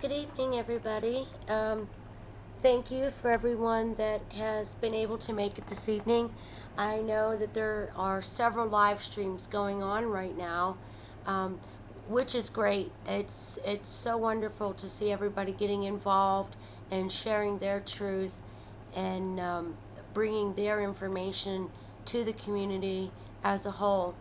Good evening, everybody. Thank you for everyone that has been able to make it this evening. I know that there are several live streams going on right now, which is great. It's so wonderful to see everybody getting involved and sharing their truth and bringing their information to the community as a whole.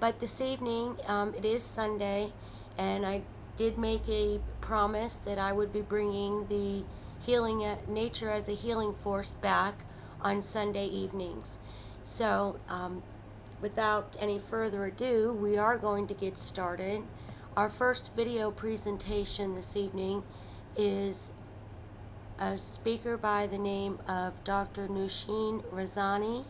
But this evening, it is Sunday, and I did make a promise that I would be bringing the healing at nature as a healing force back on Sunday evenings. So without any further ado, we are going to get started. Our first video presentation this evening is a speaker by the name of Dr. Nooshin Razani,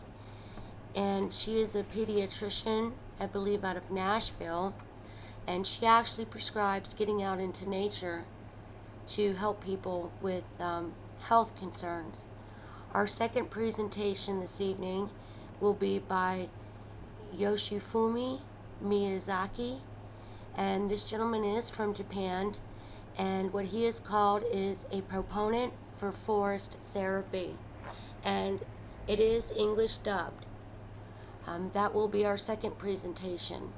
and she is a pediatrician, I believe out of Nashville, and she actually prescribes getting out into nature to help people with health concerns. Our second presentation this evening will be by Yoshifumi Miyazaki, and this gentleman is from Japan, and what he is called is a proponent for forest therapy, and it is English dubbed. That will be our second presentation.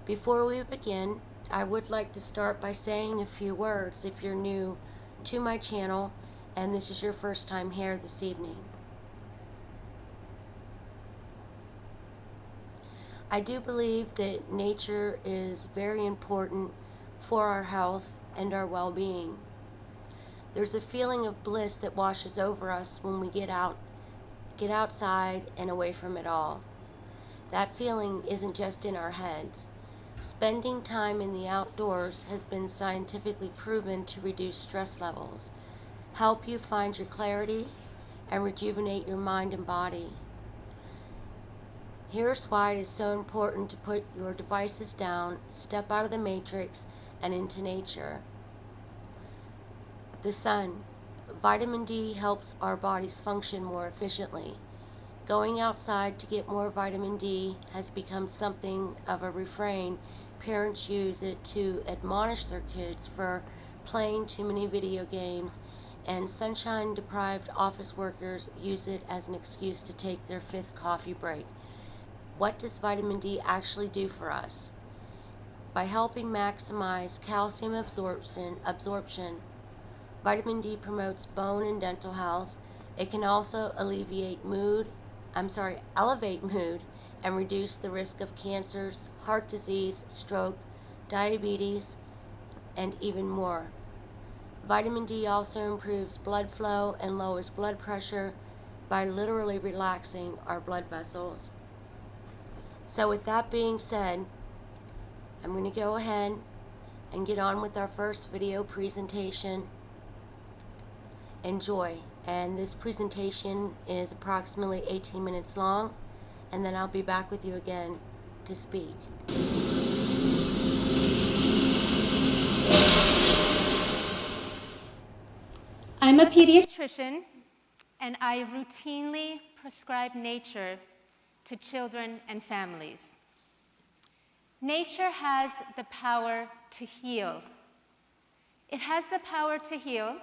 Before we begin, I would like to start by saying a few words if you're new to my channel and this is your first time here this evening. I do believe that nature is very important for our health and our well-being. There's a feeling of bliss that washes over us when we get outside and away from it all. That feeling isn't just in our heads. Spending time in the outdoors has been scientifically proven to reduce stress levels, help you find your clarity, and rejuvenate your mind and body. Here's why it is so important to put your devices down, step out of the matrix, and into nature. The sun. Vitamin D helps our bodies function more efficiently. Going outside to get more vitamin D has become something of a refrain. Parents use it to admonish their kids for playing too many video games, and sunshine-deprived office workers use it as an excuse to take their 5th coffee break. What does vitamin D actually do for us? By helping maximize calcium absorption, vitamin D promotes bone and dental health. It can also elevate mood and reduce the risk of cancers, heart disease, stroke, diabetes, and even more. Vitamin D also improves blood flow and lowers blood pressure by literally relaxing our blood vessels. So with that being said, I'm going to go ahead and get on with our first video presentation. Enjoy. And this presentation is approximately 18 minutes long, and then I'll be back with you again to speak. I'm a pediatrician, and I routinely prescribe nature to children and families. Nature has the power to heal. It has the power to heal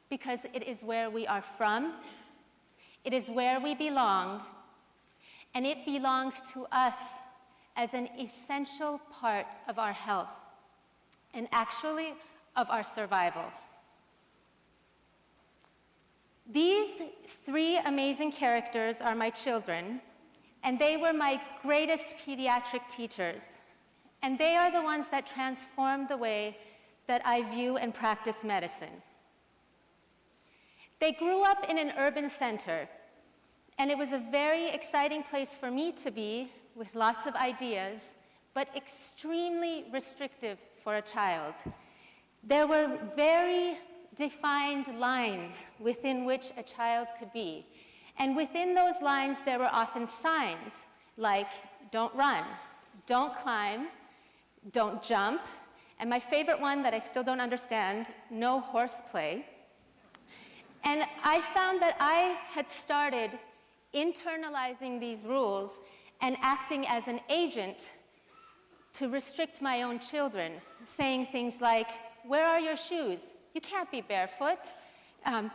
because it is where we are from, it is where we belong, and it belongs to us as an essential part of our health, and actually of our survival. These 3 amazing characters are my children, and they were my greatest pediatric teachers, and they are the ones that transformed the way that I view and practice medicine. They grew up in an urban center, and it was a very exciting place for me to be, with lots of ideas, but extremely restrictive for a child. There were very defined lines within which a child could be, and within those lines there were often signs like don't run, don't climb, don't jump, and my favorite one that I still don't understand, no horseplay. And I found that I had started internalizing these rules and acting as an agent to restrict my own children, saying things like, where are your shoes? You can't be barefoot.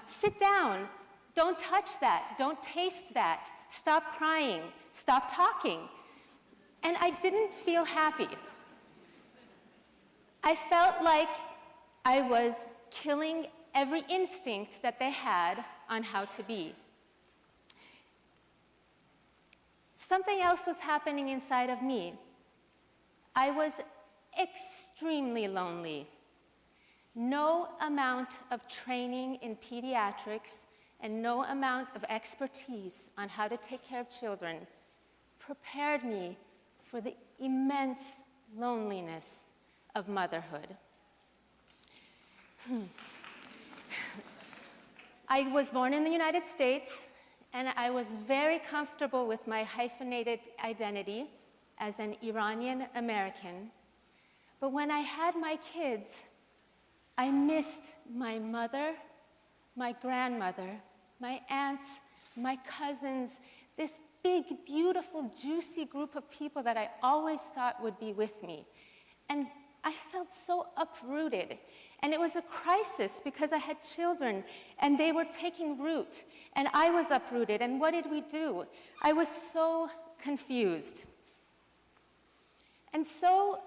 Sit down. Don't touch that. Don't taste that. Stop crying. Stop talking. And I didn't feel happy. I felt like I was killing every instinct that they had on how to be. Something else was happening inside of me. I was extremely lonely. No amount of training in pediatrics and no amount of expertise on how to take care of children prepared me for the immense loneliness of motherhood. I was born in the United States, and I was very comfortable with my hyphenated identity as an Iranian American. But when I had my kids, I missed my mother, my grandmother, my aunts, my cousins, this big, beautiful, juicy group of people that I always thought would be with me. And I felt so uprooted. And it was a crisis because I had children and they were taking root and I was uprooted. And what did we do? I was so confused. And so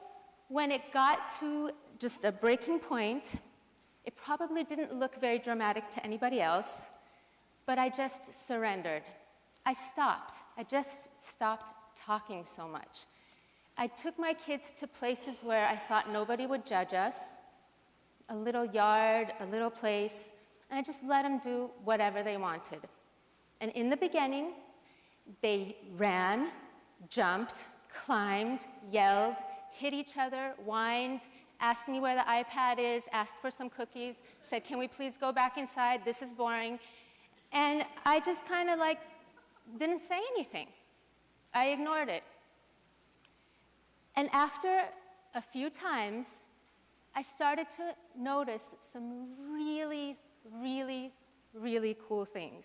when it got to just a breaking point, it probably didn't look very dramatic to anybody else, but I just surrendered. I stopped. I just stopped talking so much. I took my kids to places where I thought nobody would judge us, a little yard, a little place, and I just let them do whatever they wanted. And in the beginning, they ran, jumped, climbed, yelled, hit each other, whined, asked me where the iPad is, asked for some cookies, said, can we please go back inside? This is boring. And I just kind of like didn't say anything. I ignored it. And after a few times, I started to notice some really, really, really cool things.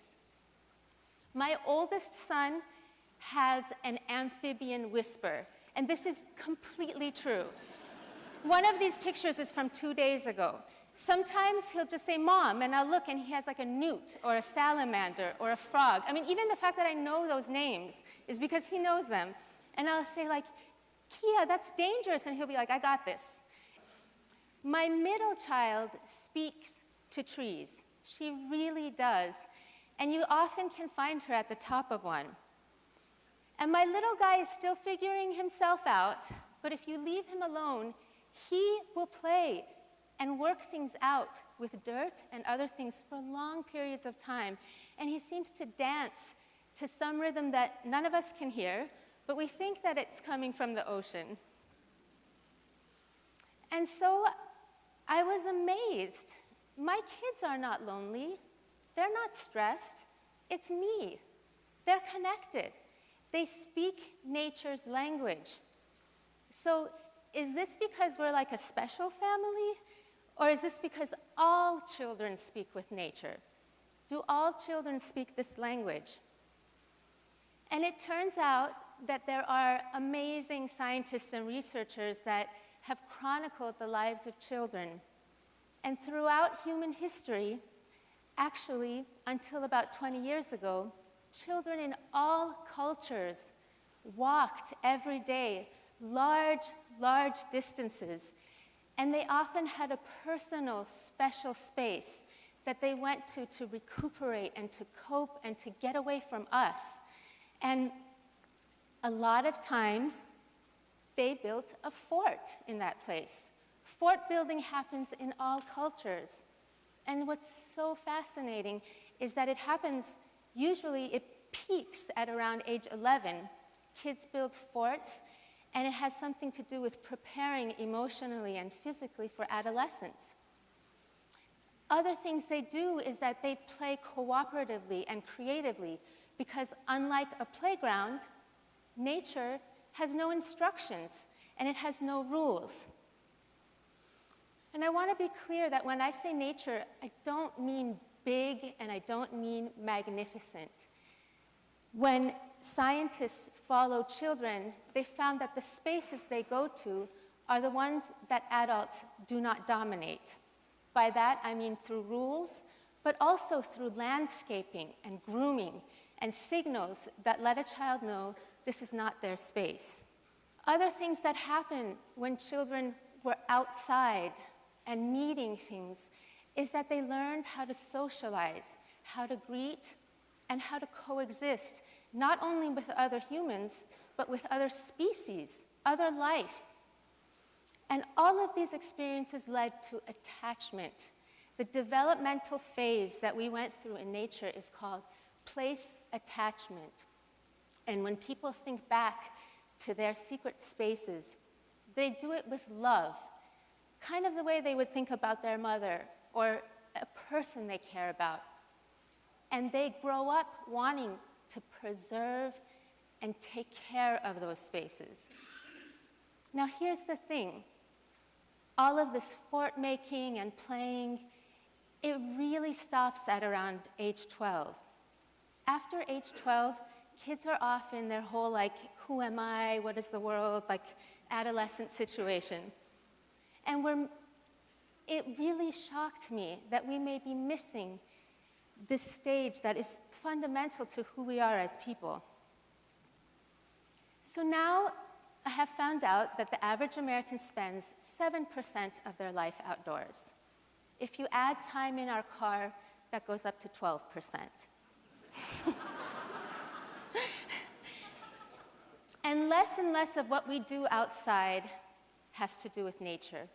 My oldest son has an amphibian whisper, and this is completely true. One of these pictures is from 2 days ago. Sometimes he'll just say, Mom, and I'll look and he has like a newt or a salamander or a frog. I mean, even the fact that I know those names is because he knows them. And I'll say like, Kia, that's dangerous. And he'll be like, I got this. My middle child speaks to trees. She really does. And you often can find her at the top of one. And my little guy is still figuring himself out, but if you leave him alone, he will play and work things out with dirt and other things for long periods of time. And he seems to dance to some rhythm that none of us can hear, but we think that it's coming from the ocean. And so I was amazed. My kids are not lonely. They're not stressed. It's me. They're connected. They speak nature's language. So is this because we're like a special family? Or is this because all children speak with nature? Do all children speak this language? And it turns out that there are amazing scientists and researchers that have chronicled the lives of children. And throughout human history, actually, until about 20 years ago, children in all cultures walked every day large, large distances. And they often had a personal, special space that they went to recuperate and to cope and to get away from us. And a lot of times, they built a fort in that place. Fort building happens in all cultures. And what's so fascinating is that it happens, usually it peaks at around age 11. Kids build forts, and it has something to do with preparing emotionally and physically for adolescence. Other things they do is that they play cooperatively and creatively, because unlike a playground, nature has no instructions and it has no rules. And I want to be clear that when I say nature, I don't mean big and I don't mean magnificent. When scientists follow children, they found that the spaces they go to are the ones that adults do not dominate. By that, I mean through rules, but also through landscaping and grooming and signals that let a child know this is not their space. Other things that happen when children were outside and meeting things is that they learned how to socialize, how to greet, and how to coexist, not only with other humans, but with other species, other life. And all of these experiences led to attachment. The developmental phase that we went through in nature is called place attachment. And when people think back to their secret spaces, they do it with love, kind of the way they would think about their mother or a person they care about. And they grow up wanting to preserve and take care of those spaces. Now here's the thing. All of this fort making and playing, it really stops at around age 12. After age 12, kids are off in their whole like, who am I, what is the world, like adolescent situation. And it really shocked me that we may be missing this stage that is fundamental to who we are as people. So now I have found out that the average American spends 7% of their life outdoors. If you add time in our car, that goes up to 12%. And less of what we do outside has to do with nature.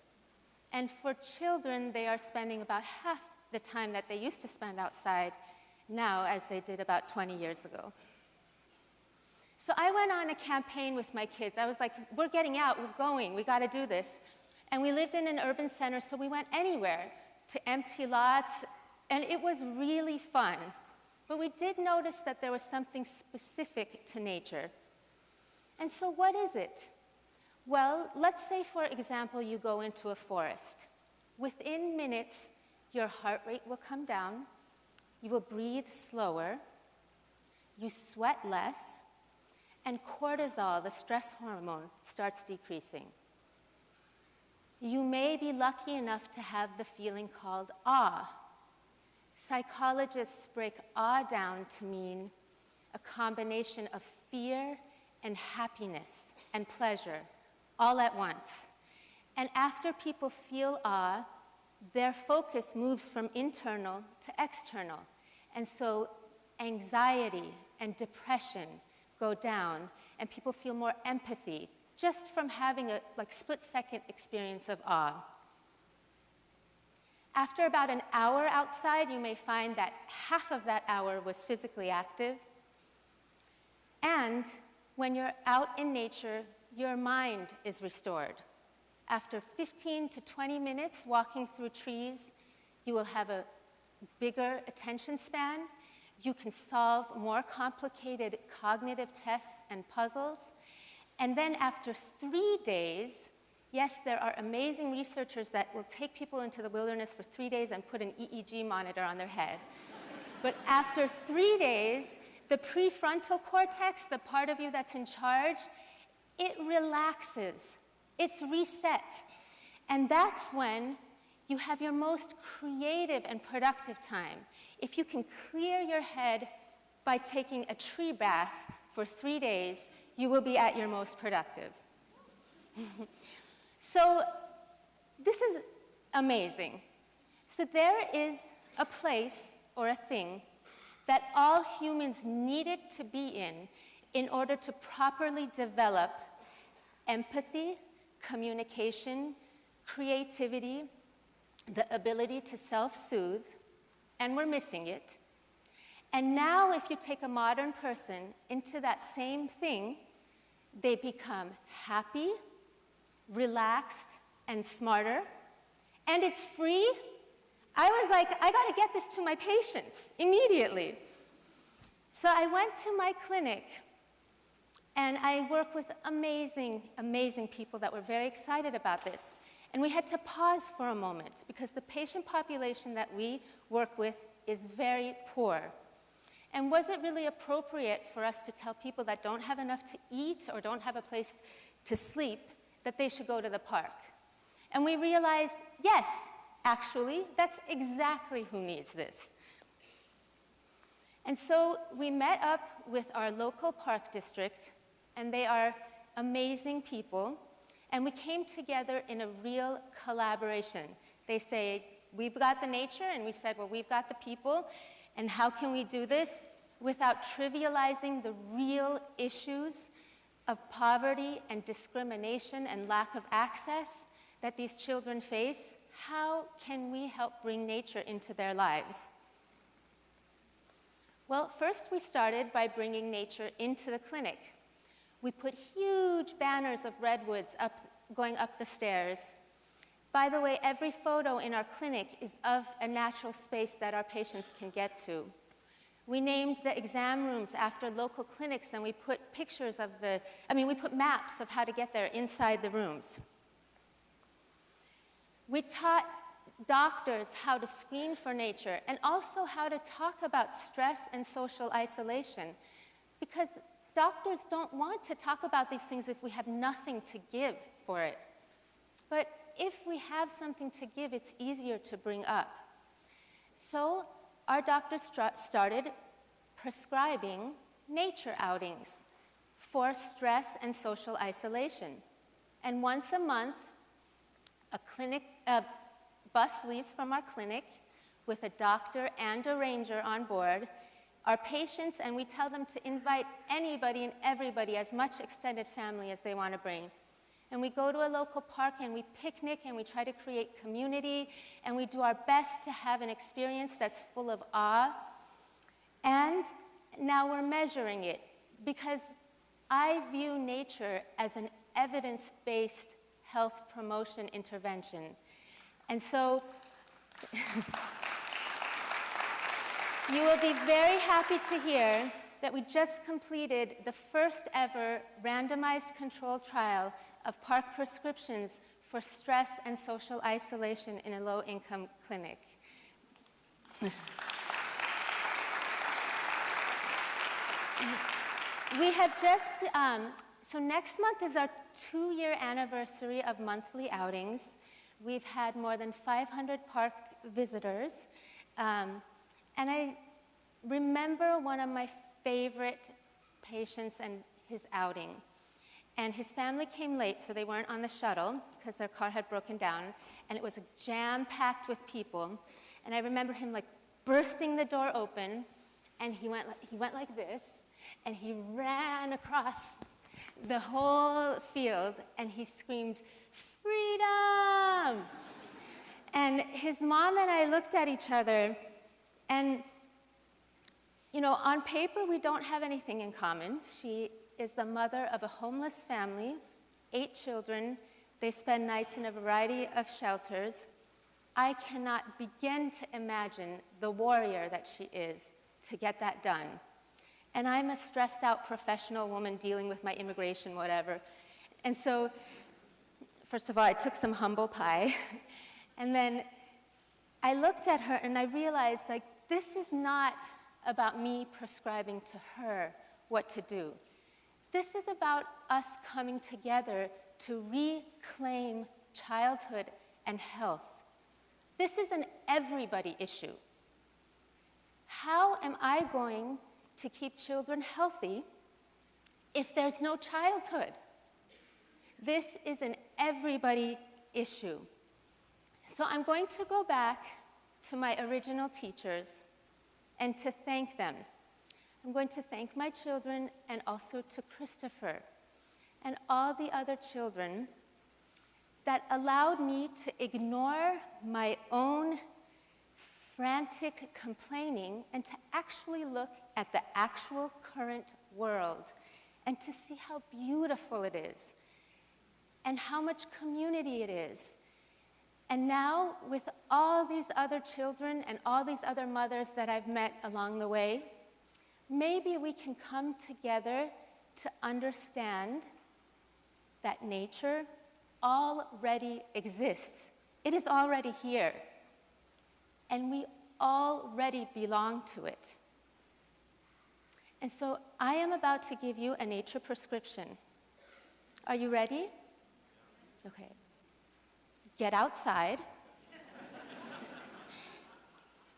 And for children, they are spending about half the time that they used to spend outside now as they did about 20 years ago. So I went on a campaign with my kids. I was like, we're getting out, we're going, we gotta do this. And we lived in an urban center, so we went anywhere to empty lots, and it was really fun. But we did notice that there was something specific to nature. And so what is it? Well, let's say, for example, you go into a forest. Within minutes, your heart rate will come down, you will breathe slower, you sweat less, and cortisol, the stress hormone, starts decreasing. You may be lucky enough to have the feeling called awe. Psychologists break awe down to mean a combination of fear and happiness and pleasure all at once. And after people feel awe, their focus moves from internal to external. And so anxiety and depression go down, and people feel more empathy just from having a split-second experience of awe. After about an hour outside, you may find that half of that hour was physically active. And when you're out in nature, your mind is restored. After 15 to 20 minutes walking through trees, you will have a bigger attention span. You can solve more complicated cognitive tests and puzzles. And then after 3 days, yes, there are amazing researchers that will take people into the wilderness for 3 days and put an EEG monitor on their head. But after 3 days, the prefrontal cortex, the part of you that's in charge, it relaxes. It's reset. And that's when you have your most creative and productive time. If you can clear your head by taking a tree bath for 3 days, you will be at your most productive. So this is amazing. So there is a place or a thing that all humans needed to be in order to properly develop empathy, communication, creativity, the ability to self-soothe, and we're missing it. And now if you take a modern person into that same thing, they become happy, relaxed, and smarter, and it's free. I was like, I gotta get this to my patients immediately. So I went to my clinic, and I work with amazing, amazing people that were very excited about this. And we had to pause for a moment because the patient population that we work with is very poor. And was it really appropriate for us to tell people that don't have enough to eat or don't have a place to sleep that they should go to the park. And we realized, yes, actually, that's exactly who needs this. And so we met up with our local park district, and they are amazing people, and we came together in a real collaboration. They say, we've got the nature, and we said, well, we've got the people, and how can we do this without trivializing the real issues of poverty and discrimination and lack of access that these children face? How can we help bring nature into their lives? Well, first we started by bringing nature into the clinic. We put huge banners of redwoods going up the stairs. By the way, every photo in our clinic is of a natural space that our patients can get to. We named the exam rooms after local clinics, and we put pictures of we put maps of how to get there inside the rooms. We taught doctors how to screen for nature and also how to talk about stress and social isolation, because doctors don't want to talk about these things if we have nothing to give for it. But if we have something to give, it's easier to bring up. So our doctors started prescribing nature outings for stress and social isolation. And once a month, a bus leaves from our clinic with a doctor and a ranger on board, our patients, and we tell them to invite anybody and everybody, as much extended family as they want to bring. And we go to a local park and we picnic and we try to create community, and we do our best to have an experience that's full of awe. And now we're measuring it, because I view nature as an evidence-based health promotion intervention. And so you will be very happy to hear that we just completed the first ever randomized controlled trial of park prescriptions for stress and social isolation in a low-income clinic. We have just, so next month is our 2-year anniversary of monthly outings. We've had more than 500 park visitors. And I remember one of my favorite patients and his outing. And his family came late, so they weren't on the shuttle because their car had broken down. And it was jam-packed with people. And I remember him like bursting the door open, and he went like this, and he ran across the whole field, and he screamed, "Freedom!" And his mom and I looked at each other, and on paper, we don't have anything in common. She is the mother of a homeless family, 8 children. They spend nights in a variety of shelters. I cannot begin to imagine the warrior that she is to get that done. And I'm a stressed out professional woman dealing with my immigration, whatever. And so, first of all, I took some humble pie. And then I looked at her and I realized, this is not about me prescribing to her what to do. This is about us coming together to reclaim childhood and health. This is an everybody issue. How am I going to keep children healthy if there's no childhood? This is an everybody issue. So I'm going to go back to my original teachers and to thank them. I'm going to thank my children and also to Christopher and all the other children that allowed me to ignore my own frantic complaining and to actually look at the actual current world and to see how beautiful it is and how much community it is. And now, with all these other children and all these other mothers that I've met along the way, maybe we can come together to understand that nature already exists. It is already here. And we already belong to it. And so I am about to give you a nature prescription. Are you ready? Okay. Get outside.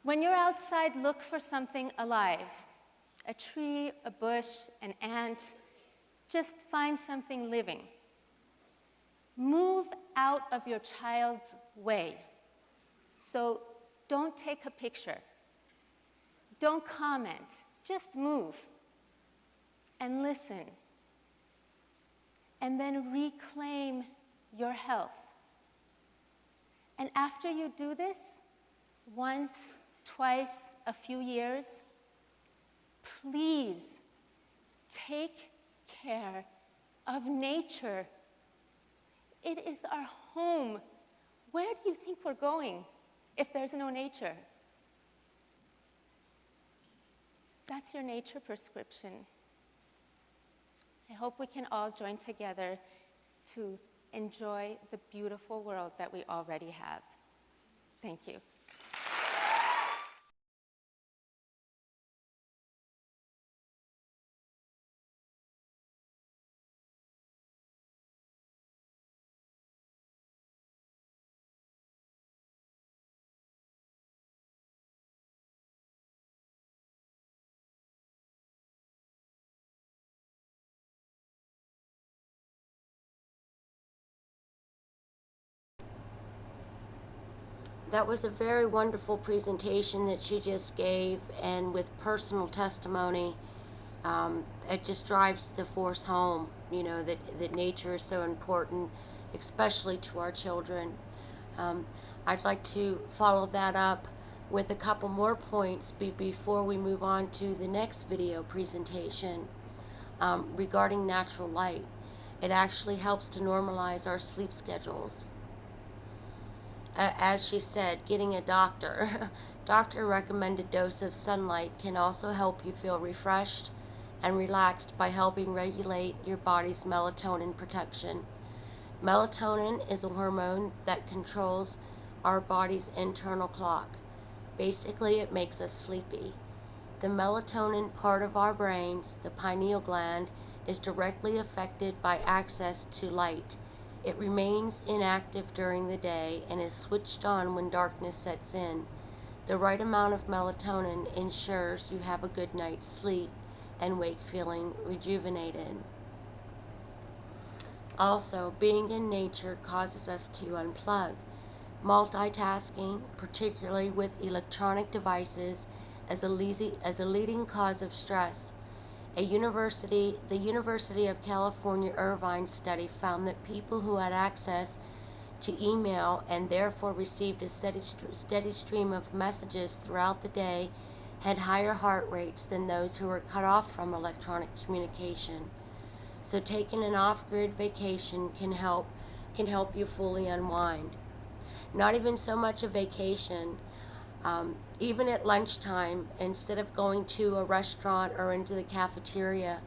When you're outside, look for something alive. A tree, a bush, an ant. Just find something living. Move out of your child's way. So don't take a picture. Don't comment. Just move and listen. And then reclaim your health. And after you do this, once, twice, a few years, please take care of nature. It is our home. Where do you think we're going if there's no nature? That's your nature prescription. I hope we can all join together to enjoy the beautiful world that we already have. Thank you. That was a very wonderful presentation that she just gave, and with personal testimony, it just drives the force home, you know, that nature is so important, especially to our children. I'd like to follow that up with a couple more points before we move on to the next video presentation regarding natural light. It actually helps to normalize our sleep schedules. As she said, getting a doctor recommended dose of sunlight can also help you feel refreshed and relaxed by helping regulate your body's melatonin production. Melatonin is a hormone that controls our body's internal clock. Basically, it makes us sleepy. The melatonin part of our brains, the pineal gland, is directly affected by access to light. It remains inactive during the day and is switched on when darkness sets in. The right amount of melatonin ensures you have a good night's sleep and wake feeling rejuvenated. Also, being in nature causes us to unplug. Multitasking, particularly with electronic devices, is a leading cause of stress. The University of California Irvine study found that people who had access to email and therefore received a steady stream of messages throughout the day had higher heart rates than those who were cut off from electronic communication. So taking an off-grid vacation can help you fully unwind. Not even so much a vacation. Even at lunchtime, instead of going to a restaurant or into the cafeteria,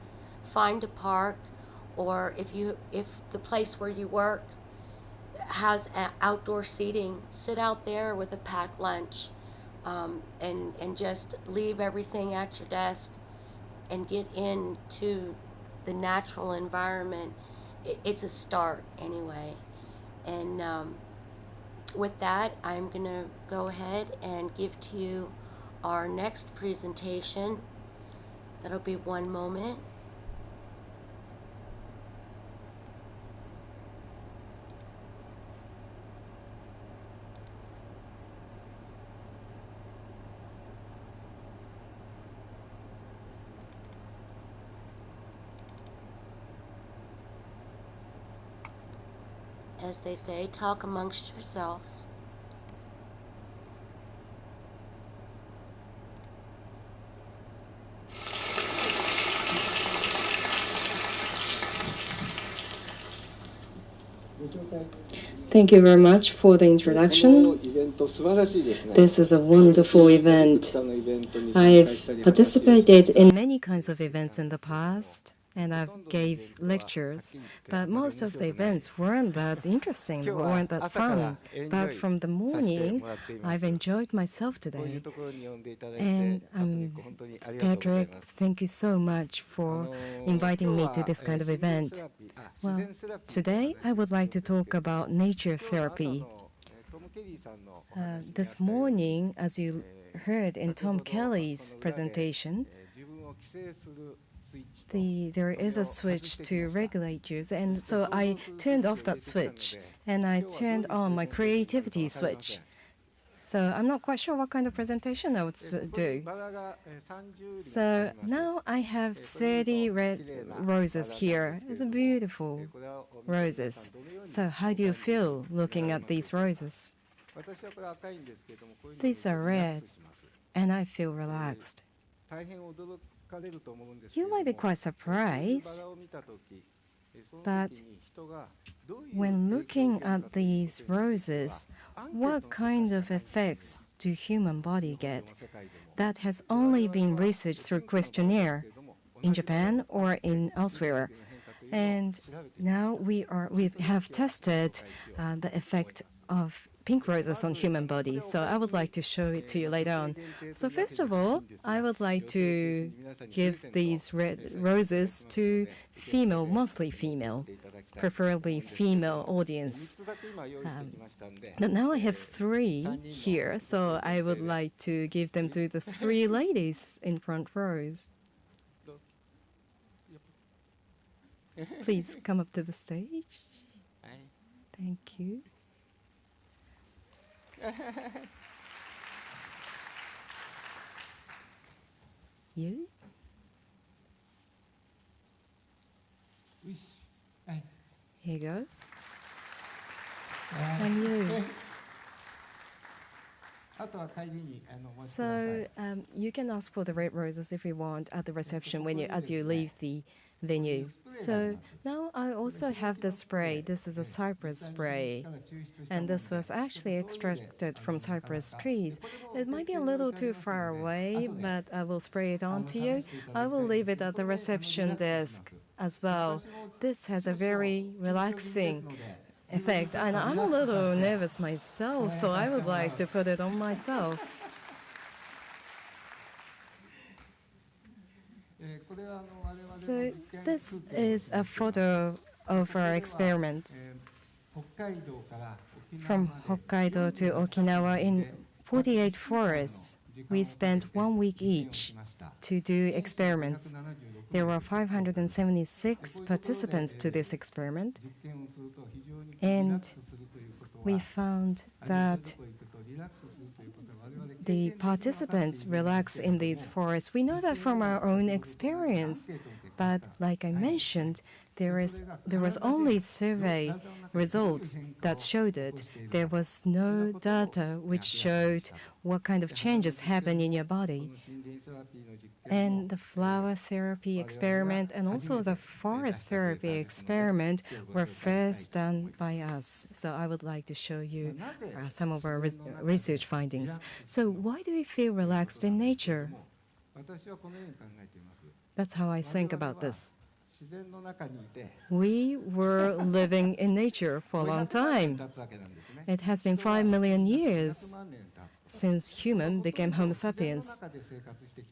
find a park, or if the place where you work has outdoor seating, sit out there with a packed lunch, and just leave everything at your desk and get into the natural environment. It's a start anyway. And with that, I'm going to go ahead and give to you our next presentation. That'll be one moment. As they say, talk amongst yourselves. Thank you very much for the introduction. This is a wonderful event. I've participated in many kinds of events in the past, and I gave lectures, but most of the events weren't that interesting, weren't that fun. But from the morning, I've enjoyed myself today. And Patrick, thank you so much for inviting me to this kind of event. Well, today I would like to talk about nature therapy. This morning, as you heard in Tom Kelly's presentation, there is a switch to regulate use, and so I turned off that switch and I turned on my creativity switch. So I'm not quite sure what kind of presentation I would do. So now I have 30 red roses here. It's beautiful roses. So how do you feel looking at these roses? These are red, and I feel relaxed. You might be quite surprised, but when looking at these roses, what kind of effects do human body get? That has only been researched through questionnaire in Japan or in elsewhere. And now we have tested the effect of pink roses on human body. So I would like to show it to you later on. So first of all, I would like to give these red roses to female, mostly female, preferably female audience. But now I have 3 here, so I would like to give them to the 3 ladies in front rows. Please come up to the stage. Thank you. You? Here you go. And you. So you can ask for the red roses if you want at the reception as you leave the venue. So now I also have the spray. This is a cypress spray, and this was actually extracted from cypress trees. It might be a little too far away, but I will spray it onto you. I will leave it at the reception desk as well. This has a very relaxing effect, and I'm a little nervous myself, so I would like to put it on myself. So this is a photo of our experiment from Hokkaido to Okinawa in 48 forests. We spent 1 week each to do experiments. There were 576 participants to this experiment, and we found that the participants relax in these forests. We know that from our own experience, but like I mentioned, there was only survey results that showed it. There was no data which showed what kind of changes happen in your body. And the flower therapy experiment and also the forest therapy experiment were first done by us. So I would like to show you some of our research findings. So why do we feel relaxed in nature? That's how I think about this. We were living in nature for a long time. It has been 5 million years since human became Homo sapiens.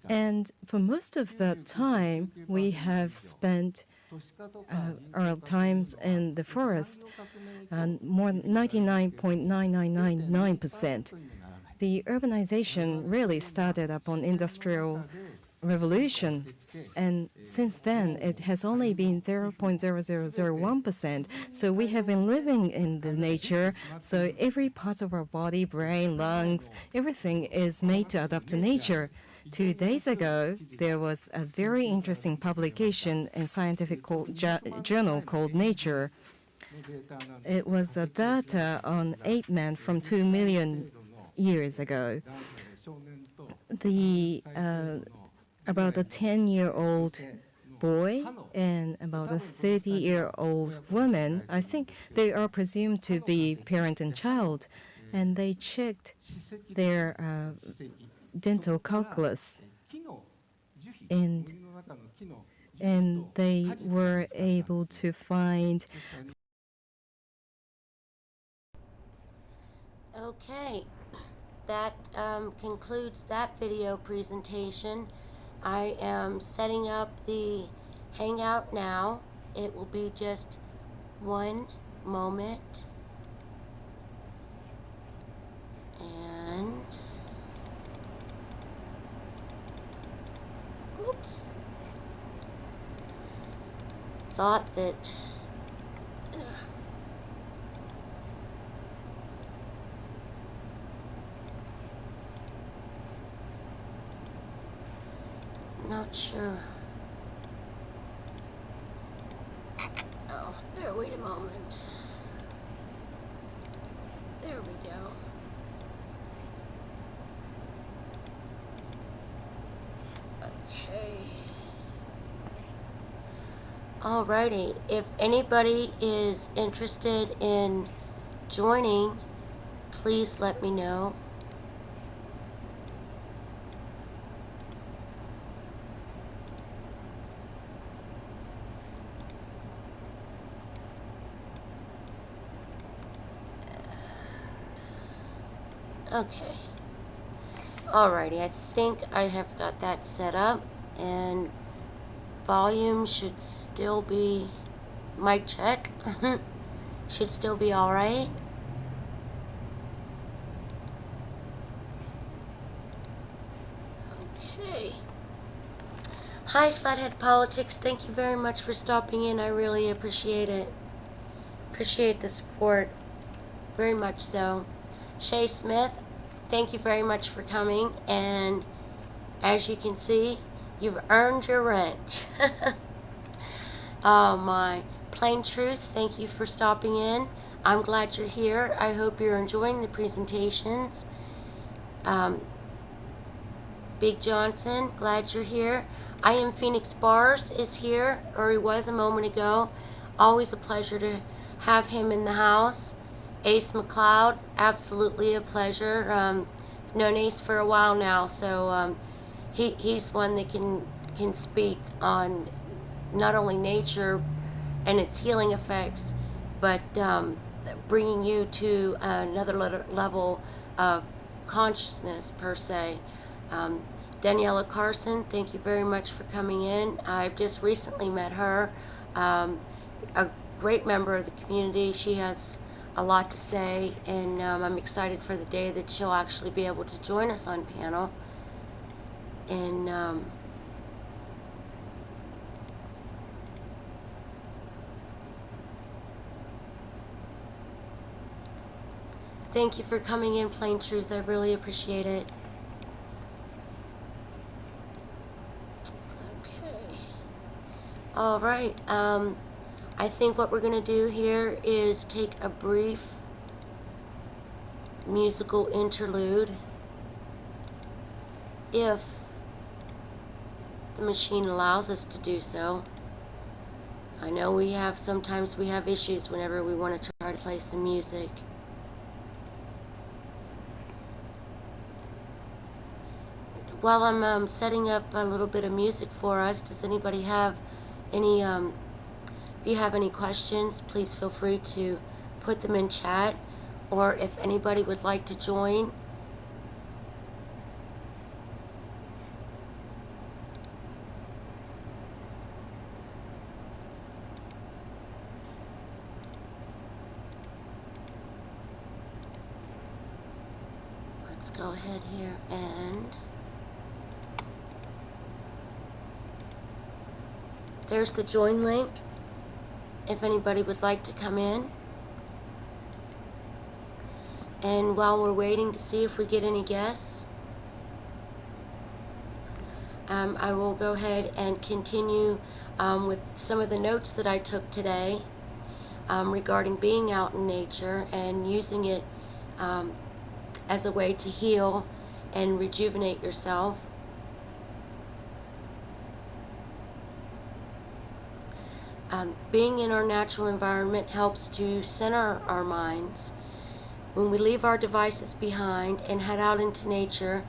And for most of that time, we have spent our times in the forest, more than 99.9999%. The urbanization really started upon industrial revolution, and since then it has only been 0.0001%. So we have been living in the nature, so every part of our body, brain, lungs, everything is made to adapt to nature. 2 days ago, there was a very interesting publication in scientific journal called Nature. It was data on ape men from 2 million years ago. About a 10-year-old boy and about a 30-year-old woman, I think they are presumed to be parent and child, and they checked their dental calculus. And and they were able to find. Okay, that concludes that video presentation. I am setting up the Hangout now. It will be just one moment. And oops, thought that not sure. Oh, there, wait a moment. There we go. Okay. Alrighty, if anybody is interested in joining, please let me know. Okay. Alrighty, I think I have got that set up, and volume should still be, mic check, should still be alright. Okay. Hi Flathead Politics, thank you very much for stopping in. I really appreciate it. Appreciate the support, very much so. Shay Smith, thank you very much for coming, and as you can see, you've earned your rent. Oh my. Plain Truth, thank you for stopping in. I'm glad you're here. I hope you're enjoying the presentations. Big Johnson, glad you're here. I Am Phoenix Bars is here, or he was a moment ago. Always a pleasure to have him in the house. Ace McLeod, absolutely a pleasure. Known Ace for a while now, so he's one that can speak on not only nature and its healing effects, but bringing you to another level of consciousness per se. Daniela Carson, thank you very much for coming in. I've just recently met her, a great member of the community. She has a lot to say, and I'm excited for the day that she'll actually be able to join us on panel. And thank you for coming in, Plain Truth. I really appreciate it. Okay. All right. I think what we're going to do here is take a brief musical interlude, if the machine allows us to do so. I know sometimes we have issues whenever we want to try to play some music. While I'm setting up a little bit of music for us, does anybody have any, if you have any questions, please feel free to put them in chat, or if anybody would like to join. Let's go ahead here and there's the join link if anybody would like to come in. And while we're waiting to see if we get any guests, I will go ahead and continue with some of the notes that I took today regarding being out in nature and using it as a way to heal and rejuvenate yourself. Being in our natural environment helps to center our minds. When we leave our devices behind and head out into nature,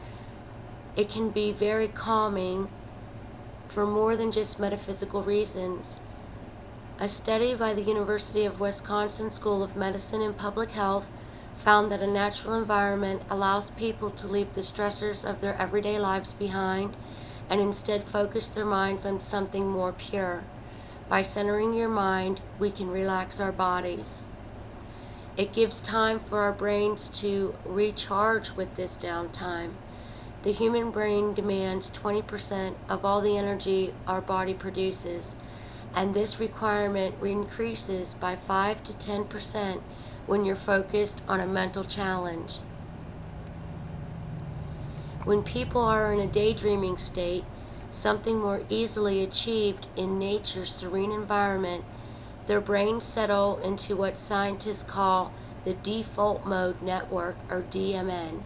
it can be very calming for more than just metaphysical reasons. A study by the University of Wisconsin School of Medicine and Public Health found that a natural environment allows people to leave the stressors of their everyday lives behind and instead focus their minds on something more pure. By centering your mind, we can relax our bodies. It gives time for our brains to recharge with this downtime. The human brain demands 20% of all the energy our body produces, and this requirement increases by 5 to 10% when you're focused on a mental challenge. When people are in a daydreaming state, something more easily achieved in nature's serene environment, their brains settle into what scientists call the default mode network, or DMN.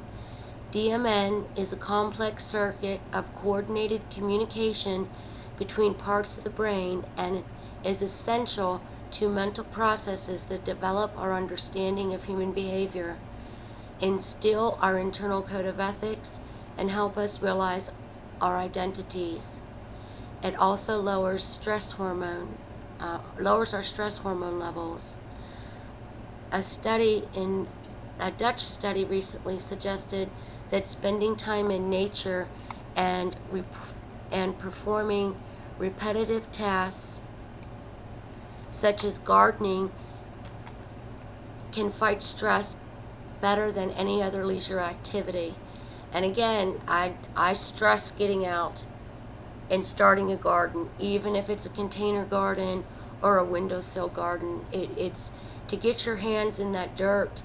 DMN is a complex circuit of coordinated communication between parts of the brain and is essential to mental processes that develop our understanding of human behavior, instill our internal code of ethics, and help us realize our identities. It also lowers our stress hormone levels. A Dutch study recently suggested that spending time in nature and performing repetitive tasks such as gardening can fight stress better than any other leisure activity. And again, I stress getting out and starting a garden, even if it's a container garden or a windowsill garden. It's to get your hands in that dirt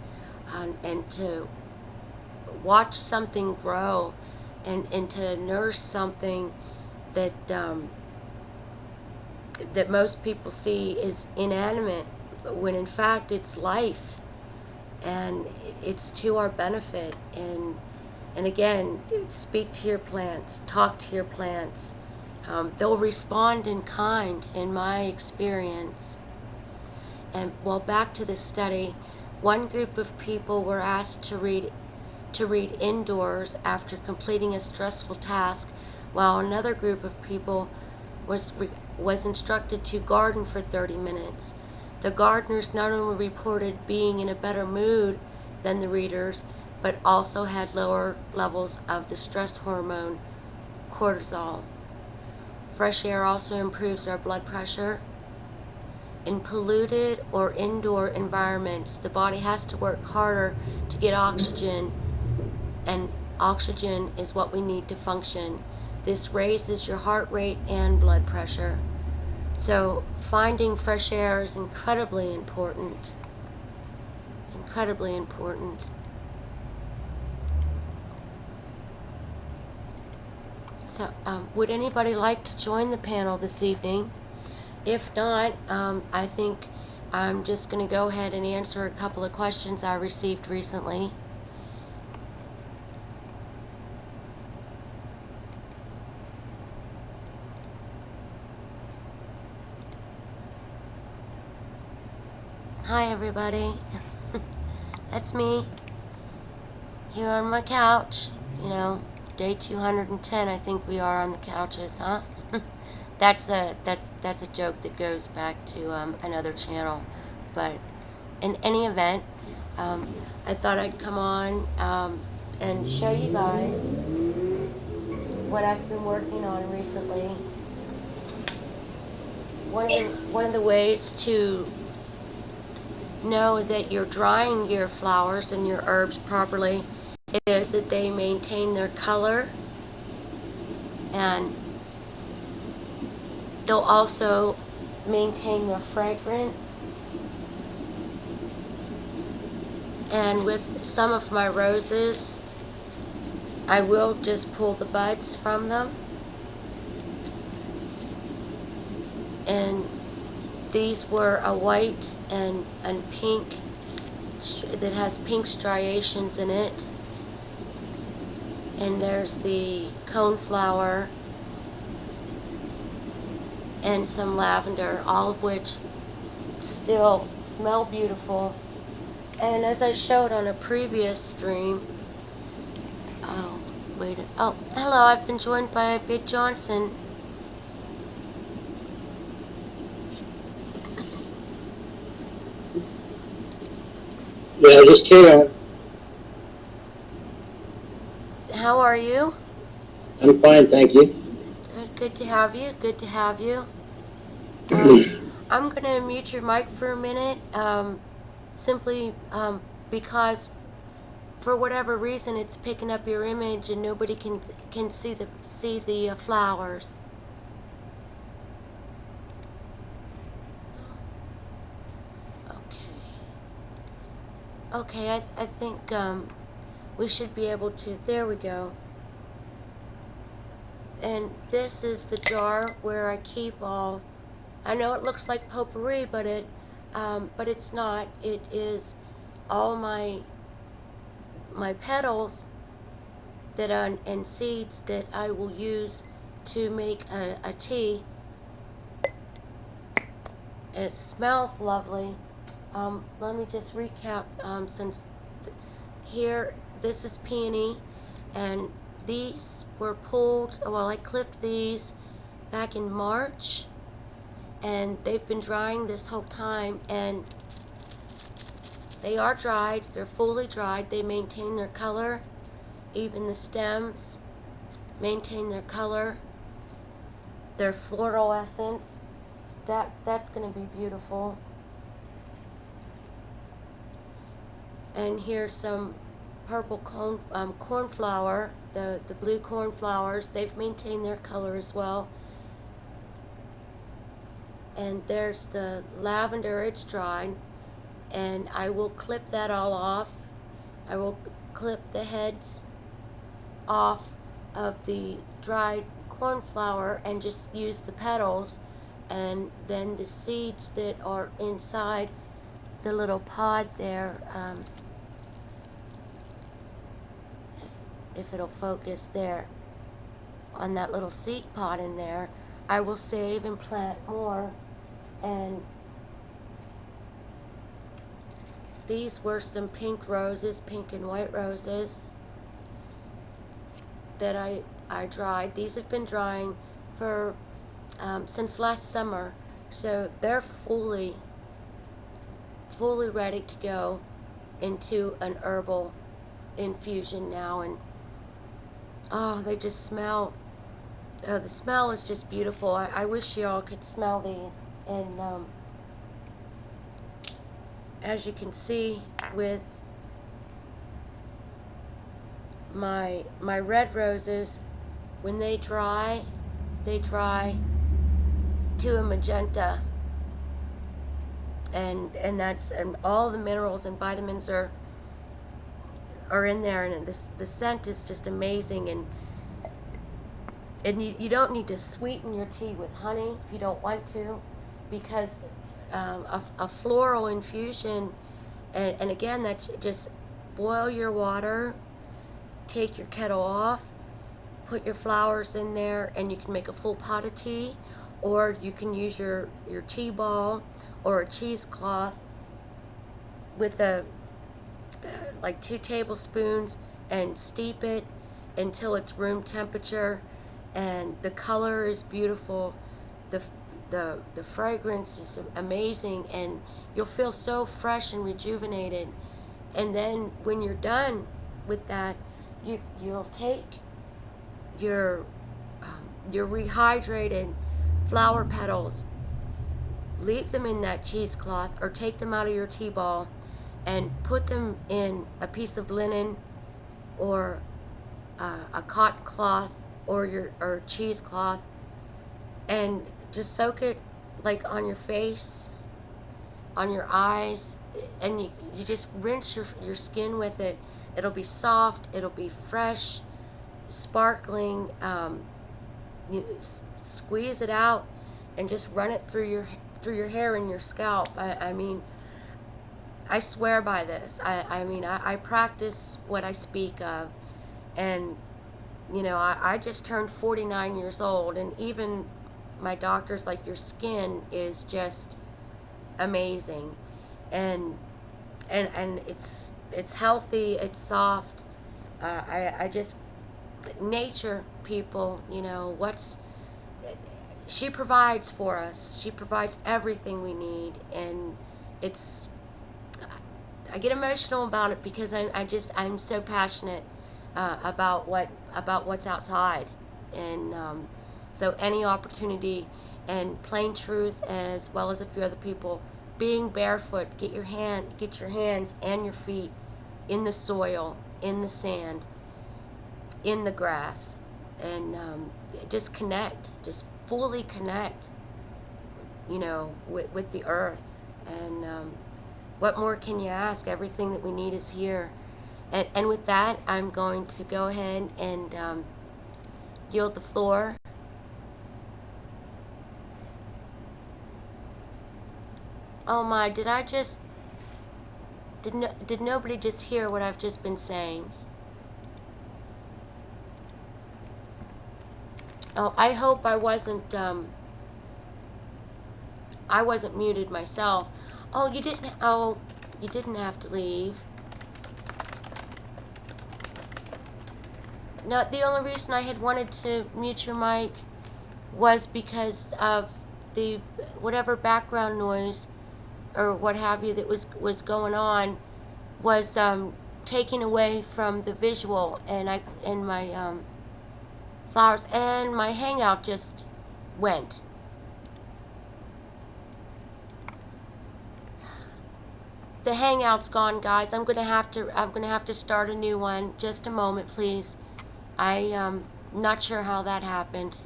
and to watch something grow and to nourish something that that most people see is inanimate, when in fact it's life, and it's to our benefit. And again, speak to your plants, talk to your plants. They'll respond in kind, in my experience. And well, back to the study, one group of people were asked to read indoors after completing a stressful task, while another group of people was instructed to garden for 30 minutes. The gardeners not only reported being in a better mood than the readers, but also had lower levels of the stress hormone, cortisol. Fresh air also improves our blood pressure. In polluted or indoor environments, the body has to work harder to get oxygen, and oxygen is what we need to function. This raises your heart rate and blood pressure. So finding fresh air is incredibly important. Incredibly important. So would anybody like to join the panel this evening? If not, I think I'm just going to go ahead and answer a couple of questions I received recently. Hi everybody, that's me, here on my couch, day 210 I think we are on the couches, huh? That's a joke that goes back to another channel, but in any event, I thought I'd come on and show you guys what I've been working on recently. One of the ways to know that you're drying your flowers and your herbs properly is that they maintain their color, and they'll also maintain their fragrance. And with some of my roses, I will just pull the buds from them, and these were a white and pink that has pink striations in it. And there's the coneflower and some lavender, all of which still smell beautiful. And as I showed on a previous stream, hello, I've been joined by Big Johnson. No, just carry on. How are you? I'm fine, thank you. Good to have you. Good to have you. I'm going to mute your mic for a minute, simply because for whatever reason it's picking up your image and nobody can see the flowers. So, okay, I think we should be able to. There we go. And this is the jar where I keep all. I know it looks like potpourri, but it's not. It is all my petals that are and seeds that I will use to make a tea. And it smells lovely. Let me just recap. Since here, this is peony, and these were pulled. Well, I clipped these back in March, and they've been drying this whole time, and they are dried. They're fully dried. They maintain their color. Even the stems maintain their color. Their floral essence. That's going to be beautiful. And here's some purple cornflower, the blue cornflowers. They've maintained their color as well. And there's the lavender. It's dried, and I will clip that all off. I will clip the heads off of the dried cornflower and just use the petals, and then the seeds that are inside the little pod there, if it'll focus there on that little seed pod in there, I will save and plant more. And these were some pink roses, pink and white roses that I dried. These have been drying for since last summer, so they're fully ready to go into an herbal infusion now. And oh, they just smell. The smell is just beautiful. I wish y'all could smell these. And as you can see with my red roses, when they dry to a magenta, and all the minerals and vitamins are in there, and the scent is just amazing. And you don't need to sweeten your tea with honey if you don't want to, because a floral infusion, and again, that's just boil your water, take your kettle off, put your flowers in there, and you can make a full pot of tea, or you can use your tea ball or a cheesecloth with like 2 tablespoons and steep it until it's room temperature, and the color is beautiful. The fragrance is amazing, and you'll feel so fresh and rejuvenated. And then when you're done with that, you'll take your rehydrated flower petals, leave them in that cheesecloth, or take them out of your tea ball and put them in a piece of linen or a cotton cloth or cheesecloth, and just soak it like on your face, on your eyes, and you just rinse your skin with it. It'll be soft, it'll be fresh, sparkling. You squeeze it out and just run it through your hair and your scalp. I mean, I swear by this. I practice what I speak of. And you know, I just turned 49 years old, and even my doctor's like, your skin is just amazing, and it's healthy, it's soft. I just, nature, people, you know, she provides for us. She provides everything we need, and I get emotional about it because I'm so passionate about what's outside, and so any opportunity, and plain truth as well as a few other people, being barefoot, get your hands and your feet in the soil, in the sand, in the grass, and just connect, just fully connect, with the earth. And what more can you ask? Everything that we need is here. And with that, I'm going to go ahead and yield the floor. Oh my, did nobody just hear what I've just been saying? Oh, I hope I wasn't muted myself. Oh, you didn't have to leave. No, the only reason I had wanted to mute your mic was because of the whatever background noise or what have you that was going on was taking away from the visual, and my flowers and my hangout just went. The hangout's gone, guys. I'm gonna have to start a new one. Just a moment, please. I'm not sure how that happened.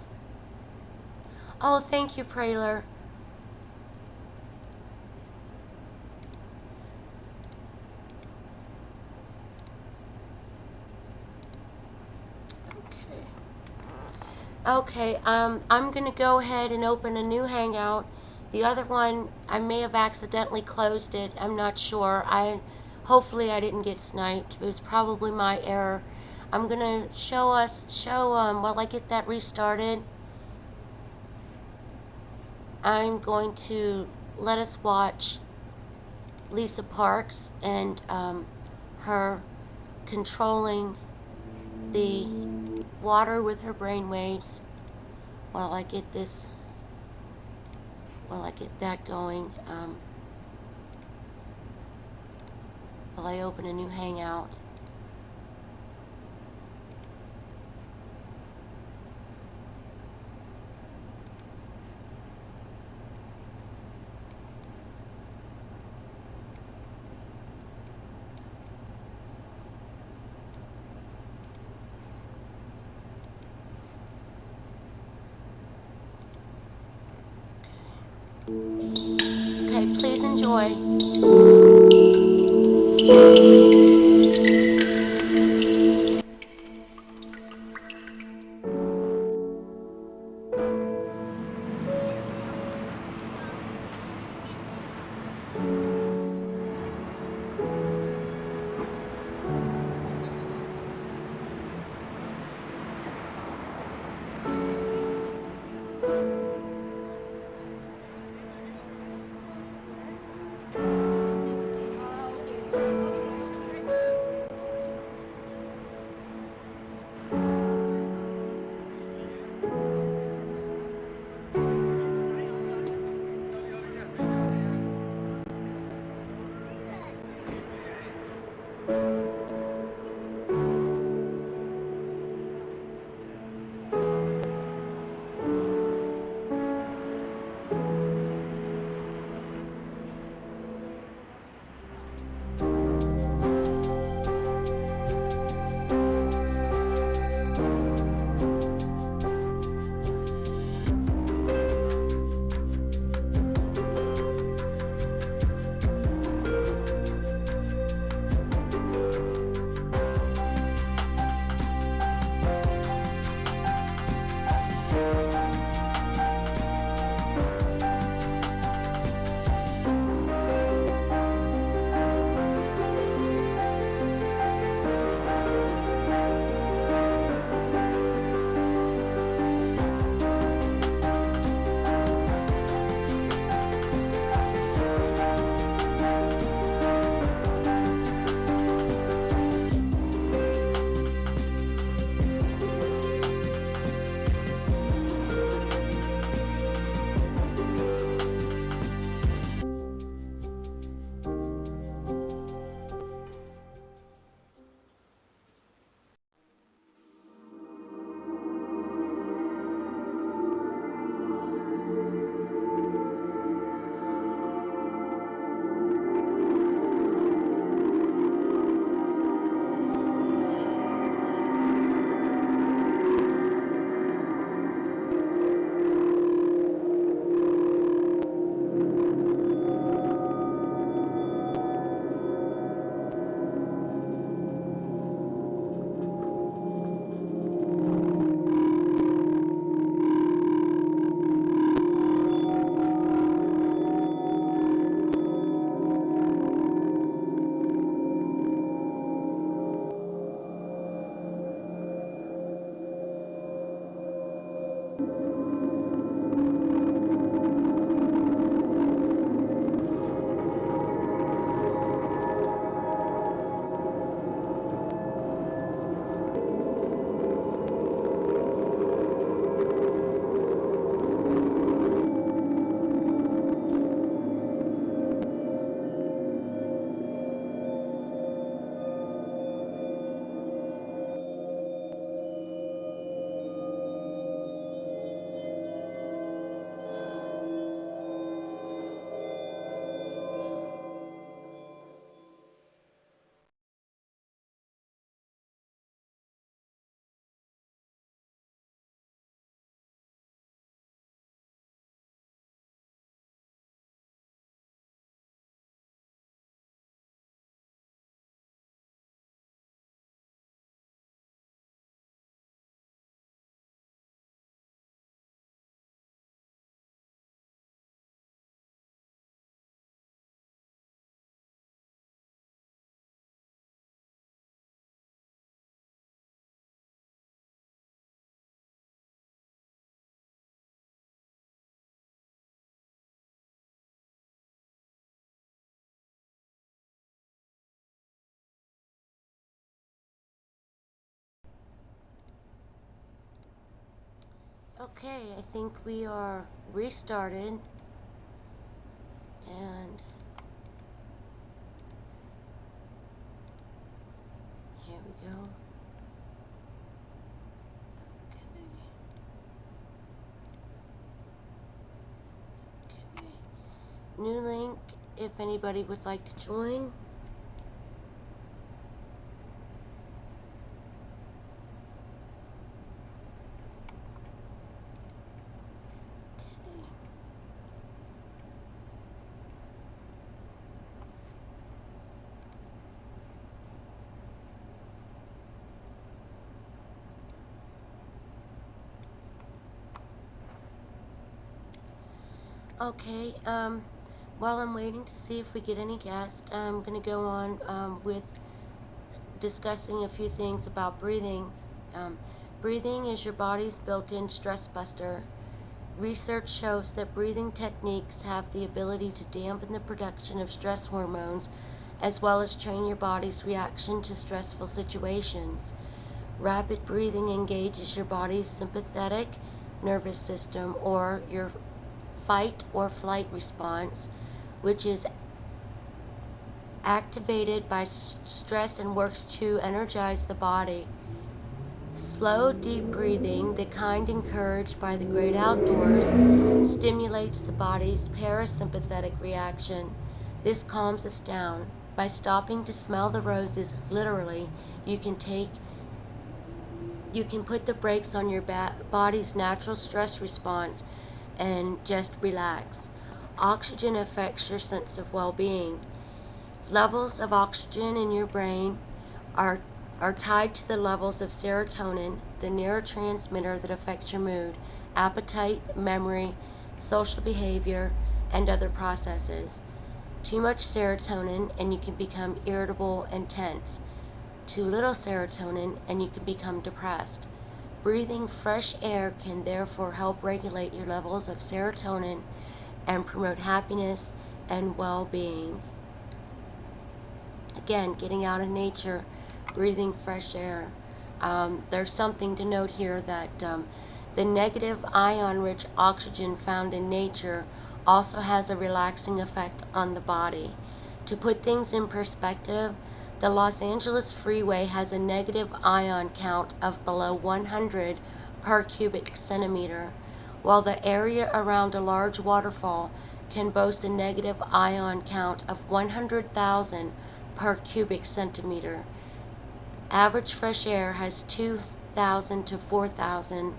Oh, thank you, Praler. Okay, I'm gonna go ahead and open a new hangout. The other one, I may have accidentally closed it. I'm not sure. Hopefully I didn't get sniped. It was probably my error. I'm gonna show while I get that restarted. I'm going to let us watch Lisa Parks and her controlling the water with her brainwaves while I get that going, while I open a new hangout. Okay, please enjoy. Okay, I think we are restarted, and here we go. Okay. New link if anybody would like to join. Okay, while I'm waiting to see if we get any guests, I'm going to go on with discussing a few things about breathing. Breathing is your body's built-in stress buster. Research shows that breathing techniques have the ability to dampen the production of stress hormones, as well as train your body's reaction to stressful situations. Rapid breathing engages your body's sympathetic nervous system, or your fight or flight response, which is activated by stress and works to energize the body. Slow, deep breathing, the kind encouraged by the great outdoors, stimulates the body's parasympathetic reaction. This calms us down. By stopping to smell the roses, literally, you can put the brakes on your body's natural stress response and just relax. Oxygen affects your sense of well-being. Levels of oxygen in your brain are tied to the levels of serotonin, the neurotransmitter that affects your mood, appetite, memory, social behavior, and other processes. Too much serotonin and you can become irritable and tense. Too little serotonin and you can become depressed. Breathing fresh air can therefore help regulate your levels of serotonin and promote happiness and well-being. Again, getting out in nature, breathing fresh air. There's something to note here that the negative ion-rich oxygen found in nature also has a relaxing effect on the body. To put things in perspective, the Los Angeles freeway has a negative ion count of below 100 per cubic centimeter, while the area around a large waterfall can boast a negative ion count of 100,000 per cubic centimeter. Average fresh air has 2,000 to 4,000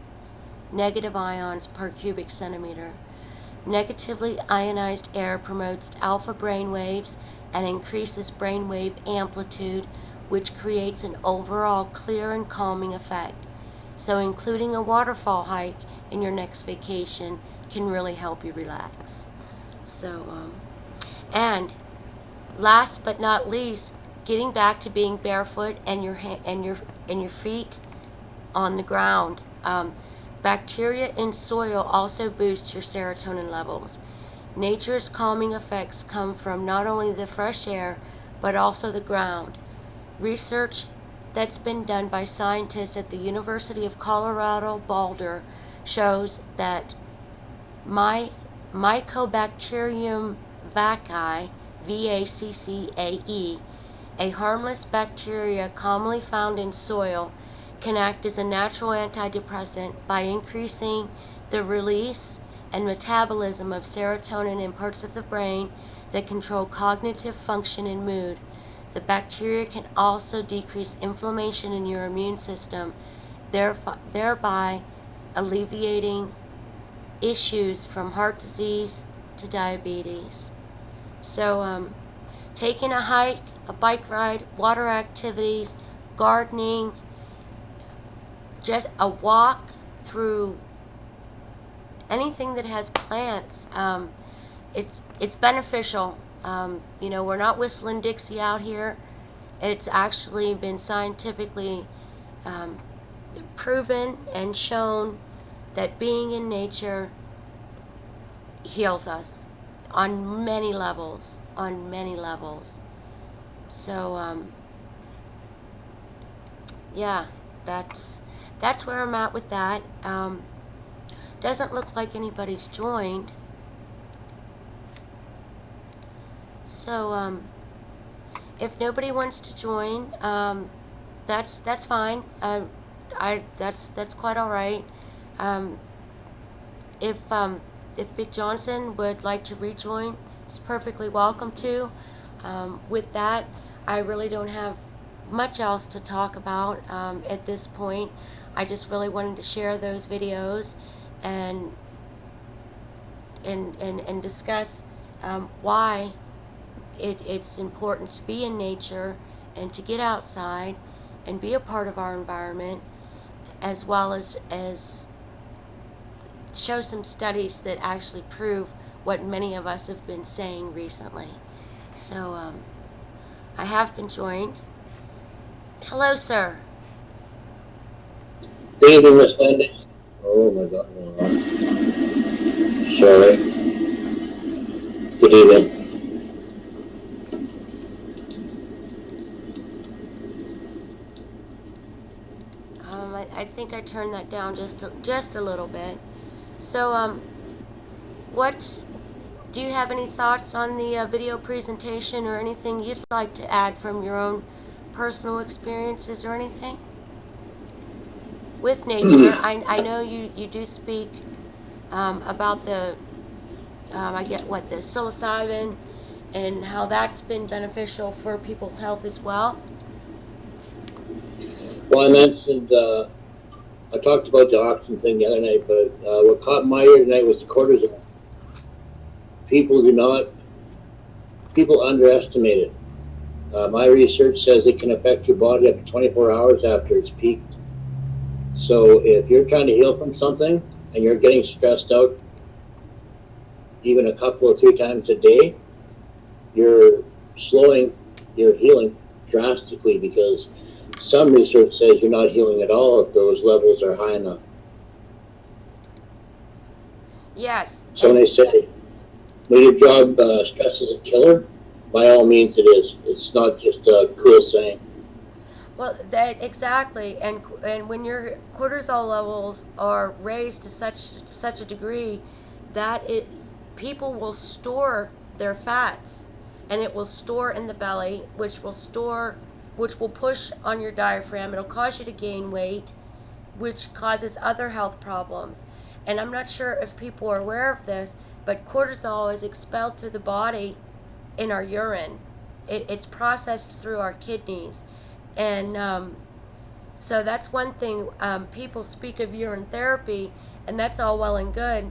negative ions per cubic centimeter. Negatively ionized air promotes alpha brain waves and increases brainwave amplitude, which creates an overall clear and calming effect. So including a waterfall hike in your next vacation can really help you relax. So, and last but not least, getting back to being barefoot and your feet on the ground. Bacteria in soil also boost your serotonin levels. Nature's calming effects come from not only the fresh air, but also the ground. Research that's been done by scientists at the University of Colorado Boulder shows that Mycobacterium vaccae, VACCAE, a harmless bacteria commonly found in soil, can act as a natural antidepressant by increasing the release and metabolism of serotonin in parts of the brain that control cognitive function and mood. The bacteria can also decrease inflammation in your immune system, thereby alleviating issues from heart disease to diabetes. So, taking a hike, a bike ride, water activities, gardening, just a walk through anything that has plants, it's beneficial. We're not whistling Dixie out here. It's actually been scientifically proven and shown that being in nature heals us on many levels. So, yeah, that's where I'm at with that. Doesn't look like anybody's joined. So if nobody wants to join, that's fine. That's quite all right. If Big Johnson would like to rejoin, he's perfectly welcome to. With that, I really don't have much else to talk about at this point. I just really wanted to share those videos and discuss why it's important to be in nature and to get outside and be a part of our environment, as well as show some studies that actually prove what many of us have been saying recently. So I have been joined. Hello, sir. Good evening, Miss Wendy. Oh my God. Sorry. Good evening. I think I turned that down just a little bit. So what do you have any thoughts on the video presentation, or anything you'd like to add from your own personal experiences or anything with nature? I know you do speak about the the psilocybin and how that's been beneficial for people's health as well. Well, I mentioned, I talked about the oxygen thing the other night, but what caught my ear tonight was the cortisol. People underestimate it. My research says it can affect your body up to 24 hours after it's peaked. So if you're trying to heal from something and you're getting stressed out even a couple or 3 times a day, you're slowing your healing drastically, because some research says you're not healing at all if those levels are high enough. Yes. So when they say, when your job stress is a killer, by all means it is. It's not just a cool saying. Well, that exactly, and when your cortisol levels are raised to such a degree that people will store their fats, and it will store in the belly, which will push on your diaphragm. It'll cause you to gain weight, which causes other health problems. And I'm not sure if people are aware of this, but cortisol is expelled through the body in our urine. It's processed through our kidneys. And so that's one thing. People speak of urine therapy, and that's all well and good,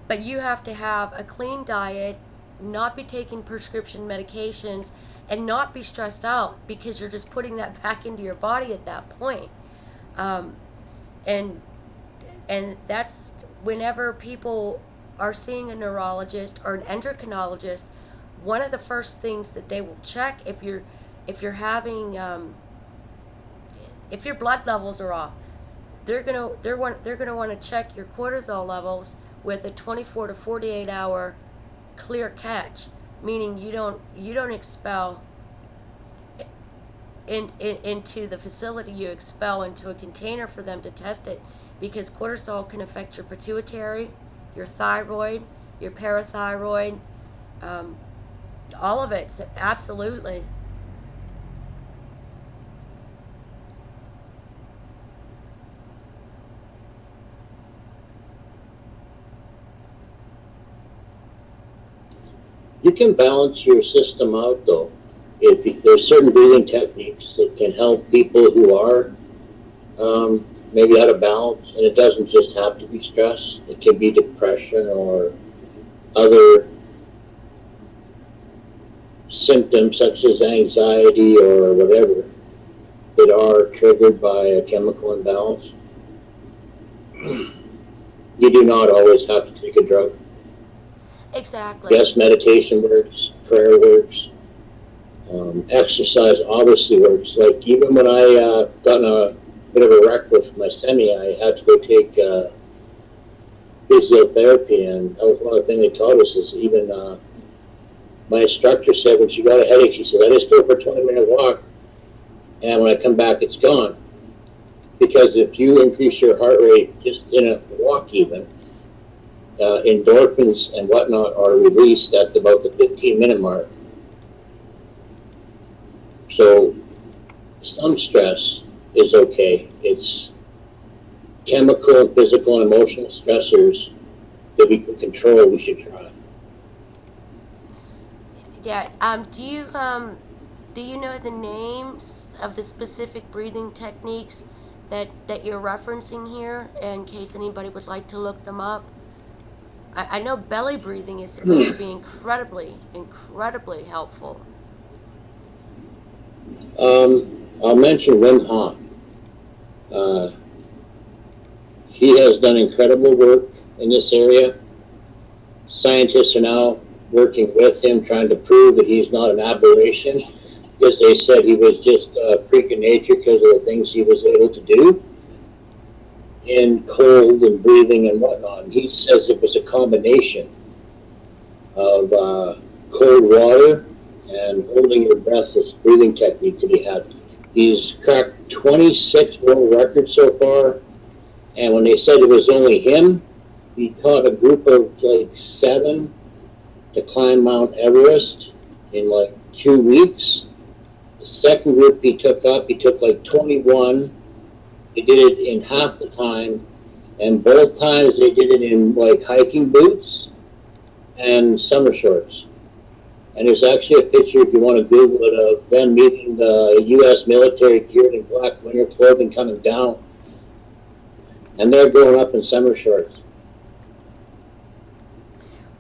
but you have to have a clean diet, not be taking prescription medications, and not be stressed out, because you're just putting that back into your body at that point. And that's whenever people are seeing a neurologist or an endocrinologist, one of the first things that they will check if you're having if your blood levels are off, they're gonna want to check your cortisol levels with a 24 to 48 hour clear catch, meaning you don't expel into the facility. You expel into a container for them to test it, because cortisol can affect your pituitary, your thyroid, your parathyroid, all of it. So absolutely. You can balance your system out, though. There's certain breathing techniques that can help people who are maybe out of balance, and it doesn't just have to be stress. It can be depression or other symptoms such as anxiety or whatever that are triggered by a chemical imbalance. You do not always have to take a drug. Exactly. Yes, meditation works, prayer works, exercise obviously works. Like even when I got in a bit of a wreck with my semi, I had to go take physiotherapy, and that was one of the things they taught us. Is even my instructor said when she got a headache, she said, "I just go for a 20-minute walk, and when I come back, it's gone." Because if you increase your heart rate just in a walk, even endorphins and whatnot are released at about the 15-minute mark. So some stress is okay. It's chemical and physical and emotional stressors that we can control, we should try. Yeah. Do you know the names of the specific breathing techniques that you're referencing here, in case anybody would like to look them up? I know belly breathing is supposed to be incredibly helpful. I'll mention Wim Hof. Uh, he has done incredible work in this area. Scientists are now working with him, trying to prove that he's not an aberration, because they said he was just a freak of nature because of the things he was able to do in cold and breathing and whatnot. And he says it was a combination of cold water and holding your breath, this breathing technique that he had. He's cracked 26 world records so far, and when they said it was only him, he taught a group of like 7 to climb Mount Everest in like 2 weeks. The second group he took like 21. They did it in half the time, and both times they did it in like hiking boots and summer shorts. And there's actually a picture, if you want to Google it, of them meeting the U.S. military geared in black winter clothing coming down. And they're growing up in summer shorts.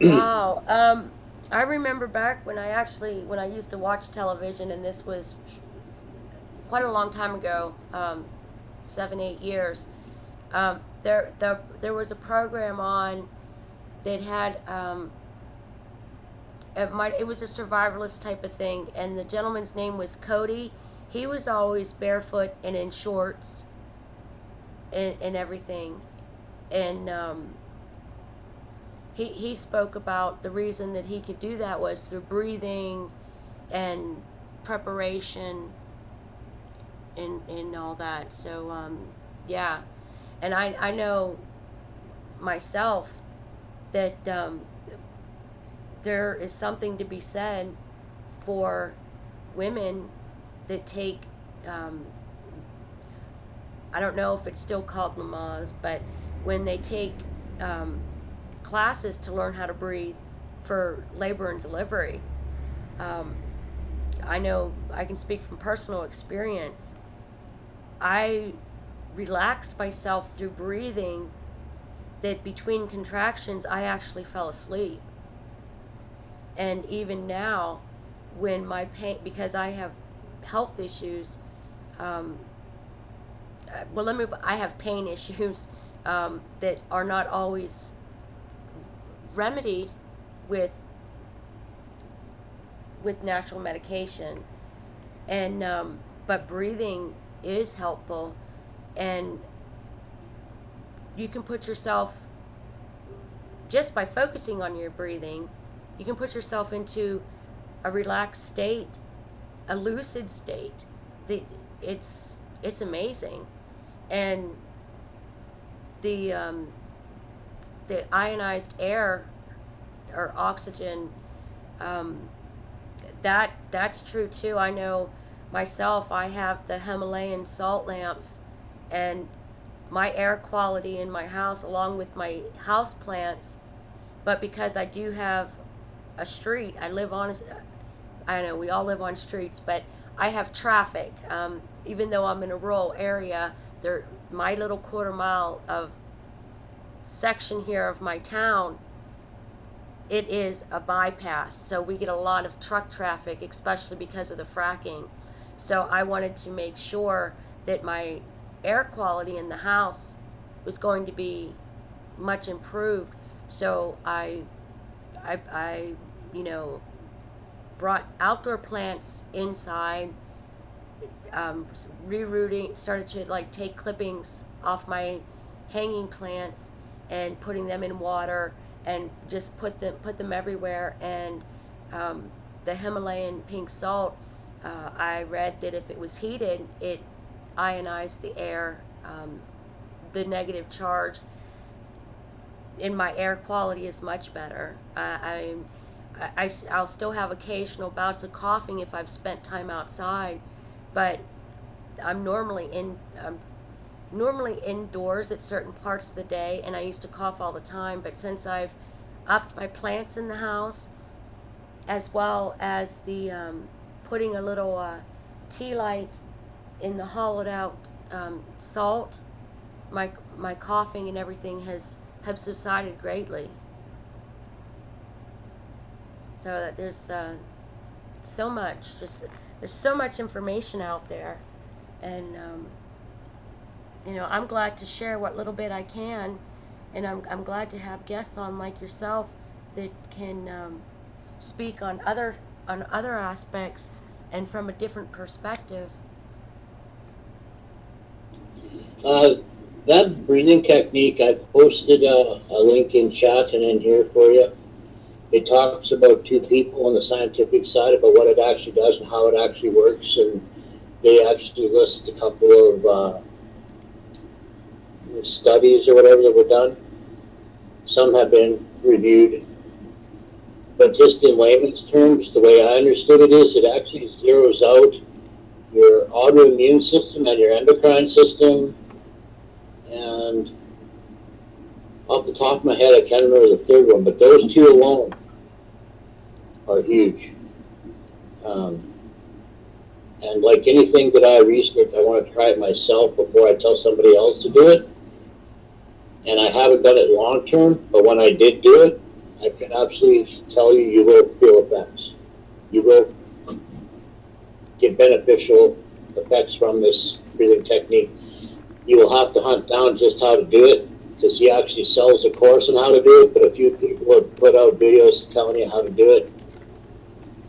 Wow. I remember back when I used to watch television, and this was quite a long time ago, 7, 8 years. There was a program on that had it was a survivalist type of thing, and the gentleman's name was Cody. He was always barefoot and in shorts and everything, and he spoke about the reason that he could do that was through breathing and preparation and all that. So yeah, and I know myself that there is something to be said for women that take I don't know if it's still called Lamaze, but when they take classes to learn how to breathe for labor and delivery, I know I can speak from personal experience. I relaxed myself through breathing, that between contractions I actually fell asleep. And even now, when my pain, because I have health issues, I have pain issues that are not always remedied with natural medication, and but breathing is helpful, and you can put yourself, just by focusing on your breathing, you can put yourself into a relaxed state, a lucid state. It's amazing, and the ionized air or oxygen, that's true too. I know myself, I have the Himalayan salt lamps, and my air quality in my house, along with my house plants, but because I do have a street, I know we all live on streets, but I have traffic. Even though I'm in a rural area, my little quarter mile of section here of my town, it is a bypass, so we get a lot of truck traffic, especially because of the fracking. So I wanted to make sure that my air quality in the house was going to be much improved. So I brought outdoor plants inside, rerouting, started to like take clippings off my hanging plants and putting them in water, and just put them everywhere. And the Himalayan pink salt, I read that if it was heated, it ionized the air, the negative charge. and my air quality is much better. I'll still have occasional bouts of coughing if I've spent time outside, but I'm normally indoors at certain parts of the day, and I used to cough all the time. But since I've upped my plants in the house, as well as the putting a little tea light in the hollowed out salt, my coughing and everything have subsided greatly. So that there's so much, there's so much information out there, and I'm glad to share what little bit I can, and I'm glad to have guests on like yourself that can speak on other aspects and from a different perspective. That breathing technique, I posted a link in chat and in here for you. It talks about two people on the scientific side about what it actually does and how it actually works, and they actually list a couple of studies or whatever that were done. Some have been reviewed, but just in layman's terms, the way I understood it is it actually zeroes out your autoimmune system and your endocrine system. And off the top of my head, I can't remember the third one, but those two alone are huge. And like anything that I research, I want to try it myself before I tell somebody else to do it. And I haven't done it long term, but when I did do it, I can absolutely tell you, you will feel effects. You will get beneficial effects from this breathing technique. You will have to hunt down just how to do it, because he actually sells a course on how to do it, but a few people have put out videos telling you how to do it.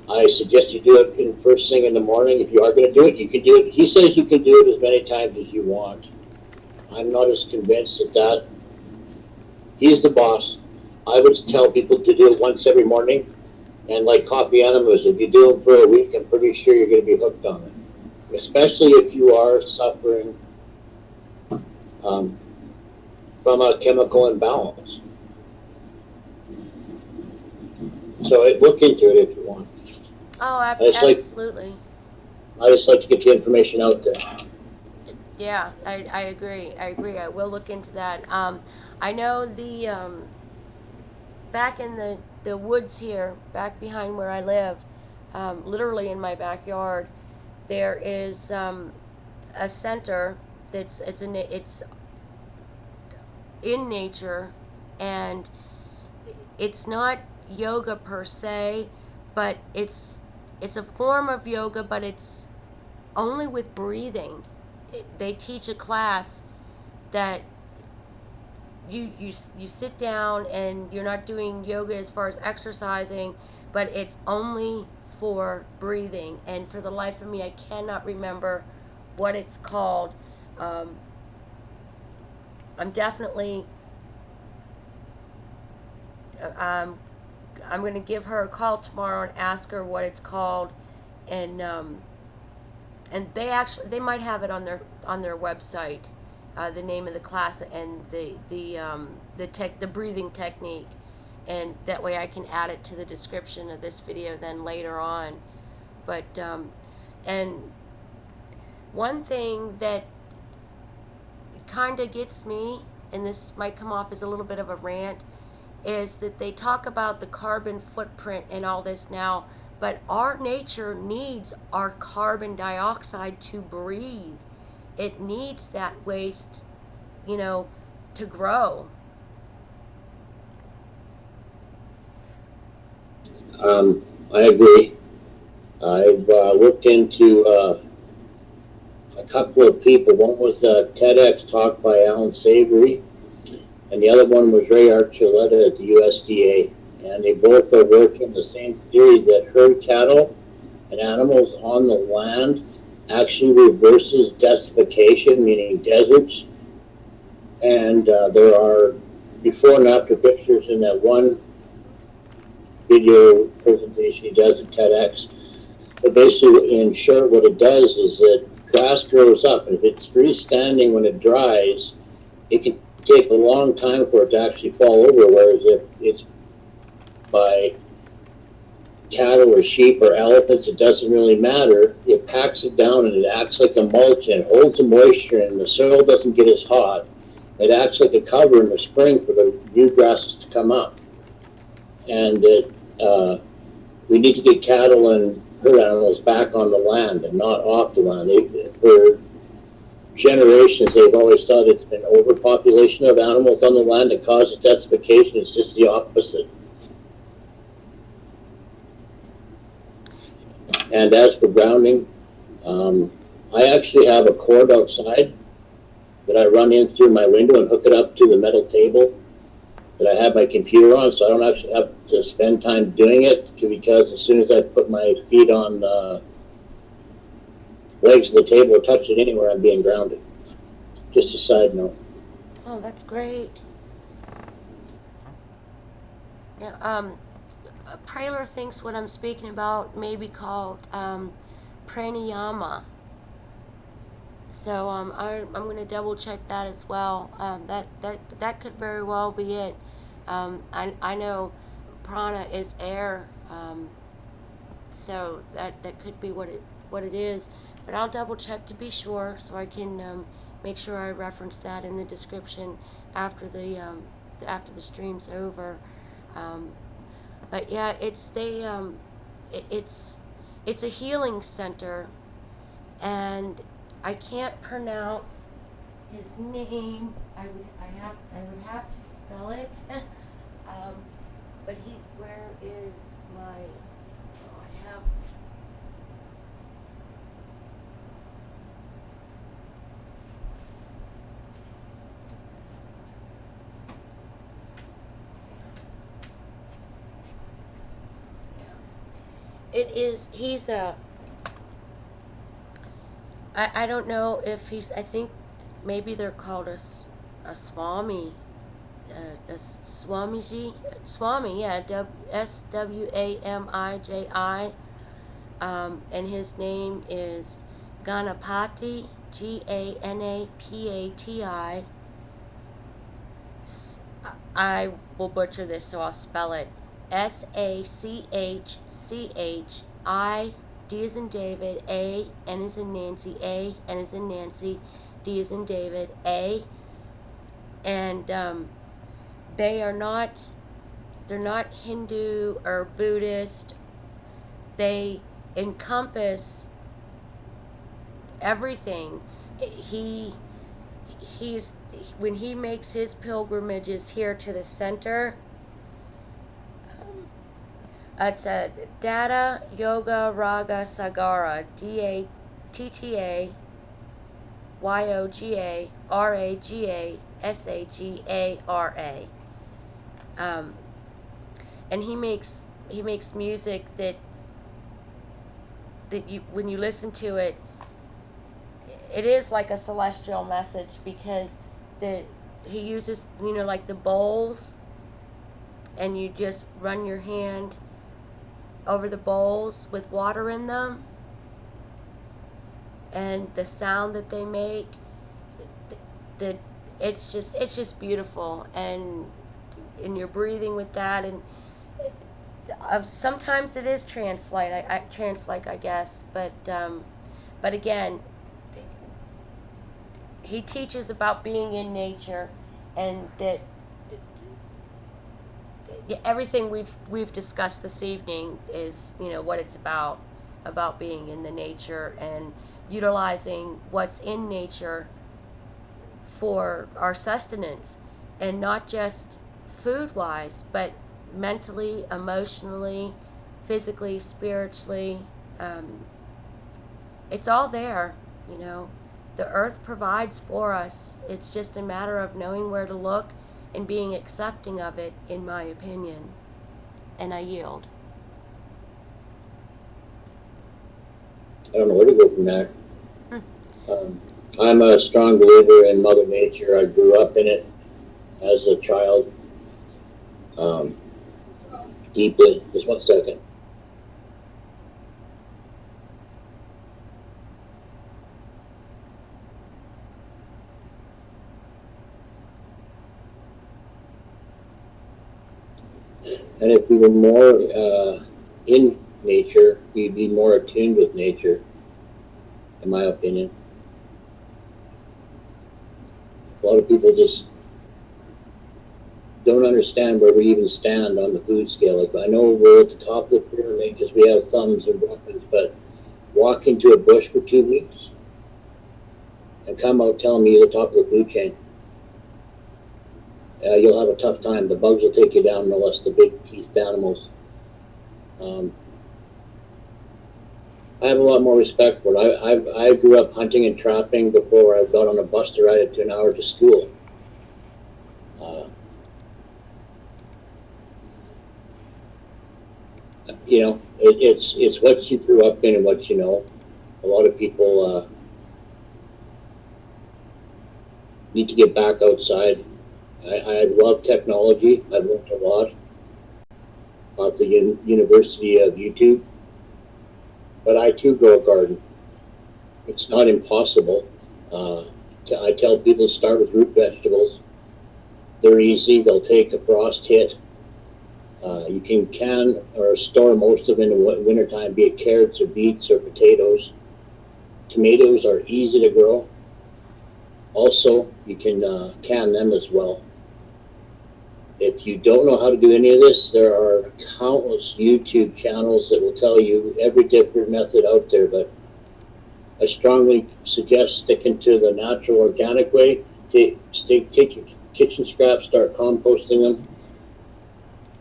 I suggest you do it in first thing in the morning. If you are going to do it, you can do it. He says you can do it as many times as you want. I'm not as convinced at that. He's the boss. I would tell people to do it once every morning, and like coffee enemas, if you do it for a week, I'm pretty sure you're going to be hooked on it, especially if you are suffering from a chemical imbalance. So look into it if you want. Oh, absolutely. I just like to get the information out there. Yeah, I agree. I will look into that. I know the back in the woods here, back behind where I live, literally in my backyard, there is a center it's in nature, and it's not yoga per se, but it's a form of yoga, but it's only with breathing. They teach a class that you sit down and you're not doing yoga as far as exercising, but it's only for breathing. And for the life of me, I cannot remember what it's called. I'm definitely I'm going to give her a call tomorrow and ask her what it's called, and they might have it on their website, the name of the class and the breathing technique, and that way I can add it to the description of this video then later on. But and one thing that kind of gets me, and this might come off as a little bit of a rant, is that they talk about the carbon footprint and all this now, but our nature needs our carbon dioxide to breathe. It needs that waste, to grow. I agree. I've looked into a couple of people. One was a TEDx talk by Alan Savory, and the other one was Ray Archuleta at the U.S.D.A. And they both are working the same theory that herd cattle and animals on the land actually reverses desertification, meaning deserts. And there are before and after pictures in that one video presentation he does at TEDx. But basically, in short, what it does is that grass grows up, and if it's freestanding when it dries, it can take a long time for it to actually fall over, whereas if it's by cattle or sheep or elephants, it doesn't really matter. It packs it down and it acts like a mulch and it holds the moisture and the soil doesn't get as hot. It acts like a cover in the spring for the new grasses to come up. And we need to get cattle and herd animals back on the land and not off the land. For generations, they've always thought it's been overpopulation of animals on the land that causes desertification. It's just the opposite. And as for grounding, I actually have a cord outside that I run in through my window and hook it up to the metal table that I have my computer on, so I don't actually have to spend time doing it, because as soon as I put my feet on the legs of the table or touch it anywhere, I'm being grounded. Just a side note. Oh, that's great. Yeah, Praler thinks what I'm speaking about may be called pranayama. So I'm going to double check that as well. That could very well be it. I know prana is air, so that could be what it is. But I'll double check to be sure, so I can make sure I reference that in the description after the stream's over. But yeah, it's a healing center, and I can't pronounce his name. I would have to spell it. But where is my? Oh, I have. He's a. I don't know if he's. I think maybe they're called a swami. A Swamiji, Swami, yeah, Swamiji, and his name is Ganapati, Ganapati. I will butcher this, so I'll spell it Sachchi, D as in David, A, N as in Nancy, A, N as in Nancy, D as in David, A, and they're not Hindu or Buddhist. They encompass everything. He's when he makes his pilgrimages here to the center, it's a Data Yoga Raga Sagara, DATTAYOGARAGASAGARA. And he makes music that you, when you listen to it, it is like a celestial message, because he uses, like the bowls, and you just run your hand over the bowls with water in them, and the sound that they make, it's just beautiful, and you're breathing with that, and sometimes it is translate, I guess, but again, he teaches about being in nature, and that everything we've discussed this evening is, what it's about being in the nature and utilizing what's in nature for our sustenance, and not just food-wise, but mentally, emotionally, physically, spiritually. It's all there, The earth provides for us. It's just a matter of knowing where to look and being accepting of it, in my opinion. And I yield. I don't know where to go from there. I'm a strong believer in Mother Nature. I grew up in it as a child, deeply. Just one second. And if we were more in nature, we'd be more attuned with nature, in my opinion. A lot of people just don't understand where we even stand on the food scale. Like, I know we're at the top of the pyramid because we have thumbs and weapons, but walk into a bush for 2 weeks and come out telling me you're the top of the food chain. You'll have a tough time. The bugs will take you down unless the big teethed animals. I have a lot more respect for it. I grew up hunting and trapping before I got on a bus to ride it to an hour to school. You know, it's what you grew up in and what you know. A lot of people need to get back outside. I love technology. I've learned a lot at the University of YouTube. But I too grow a garden. It's not impossible. I tell people to start with root vegetables. They're easy. They'll take a frost hit. You can or store most of them in the wintertime, be it carrots or beets or potatoes. Tomatoes are easy to grow. Also, you can can them as well. If you don't know how to do any of this, there are countless YouTube channels that will tell you every different method out there, but I strongly suggest sticking to the natural organic way. Take your kitchen scraps, start composting them.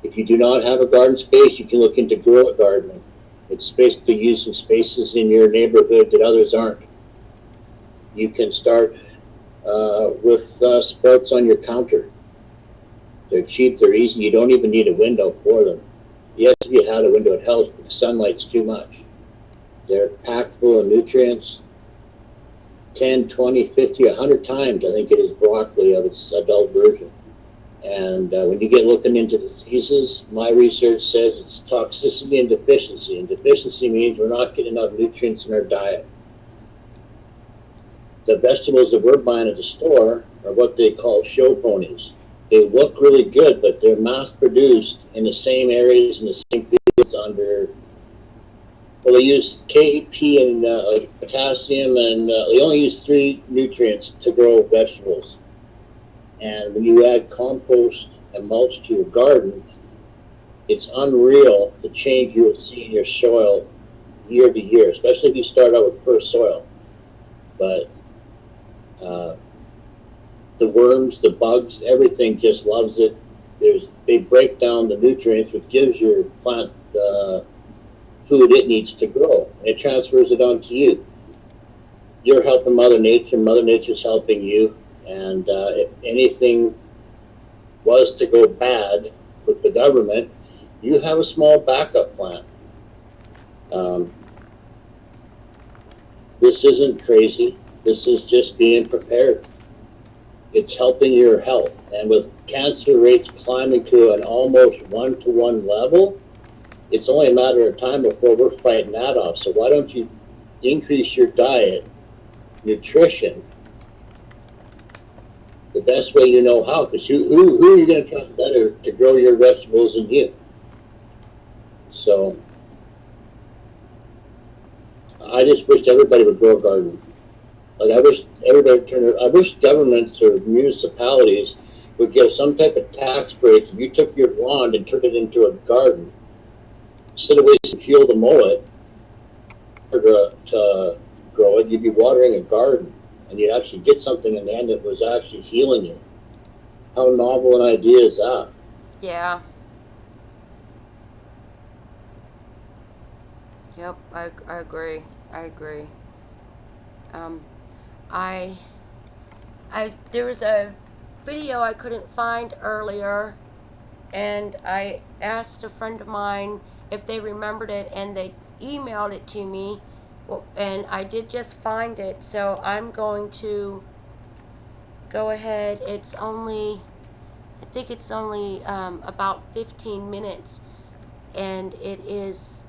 If you do not have a garden space, you can look into grow it gardening. It's basically using spaces in your neighborhood that others aren't. You can start with sprouts on your counter. They're cheap, they're easy, you don't even need a window for them. Yes, if you had a window, it helps, but sunlight's too much. They're packed full of nutrients. 10, 20, 50, 100 times, I think it is broccoli of its adult version. And when you get looking into diseases, my research says it's toxicity and deficiency. And deficiency means we're not getting enough nutrients in our diet. The vegetables that we're buying at the store are what they call show ponies. They look really good, but they're mass-produced in the same areas and the same fields under, well, they use K, P, and potassium, and they only use 3 nutrients to grow vegetables. And when you add compost and mulch to your garden, it's unreal the change you will see in your soil year to year, especially if you start out with poor soil. But the worms, the bugs, everything just loves it. They break down the nutrients, which gives your plant the food it needs to grow, and it transfers it on to you. You're helping Mother Nature, Mother Nature's helping you, and if anything was to go bad with the government, you have a small backup plan. This isn't crazy. This is just being prepared. It's helping your health. And with cancer rates climbing to an almost 1-to-1 level, it's only a matter of time before we're fighting that off. So why don't you increase your diet, nutrition, the best way you know how? Because who are you going to trust better to grow your vegetables than you? So I just wish everybody would grow a garden. Like, I wish everybody I wish governments or municipalities would give some type of tax break if you took your lawn and turned it into a garden. Instead of wasting fuel to mow it or to grow it, you'd be watering a garden, and you'd actually get something in the end that was actually healing you. How novel an idea is that? Yeah. Yep, I agree. I agree. There was a video I couldn't find earlier, and I asked a friend of mine if they remembered it, and they emailed it to me, and I did just find it, so I'm going to go ahead. I think it's only about 15 minutes, and it is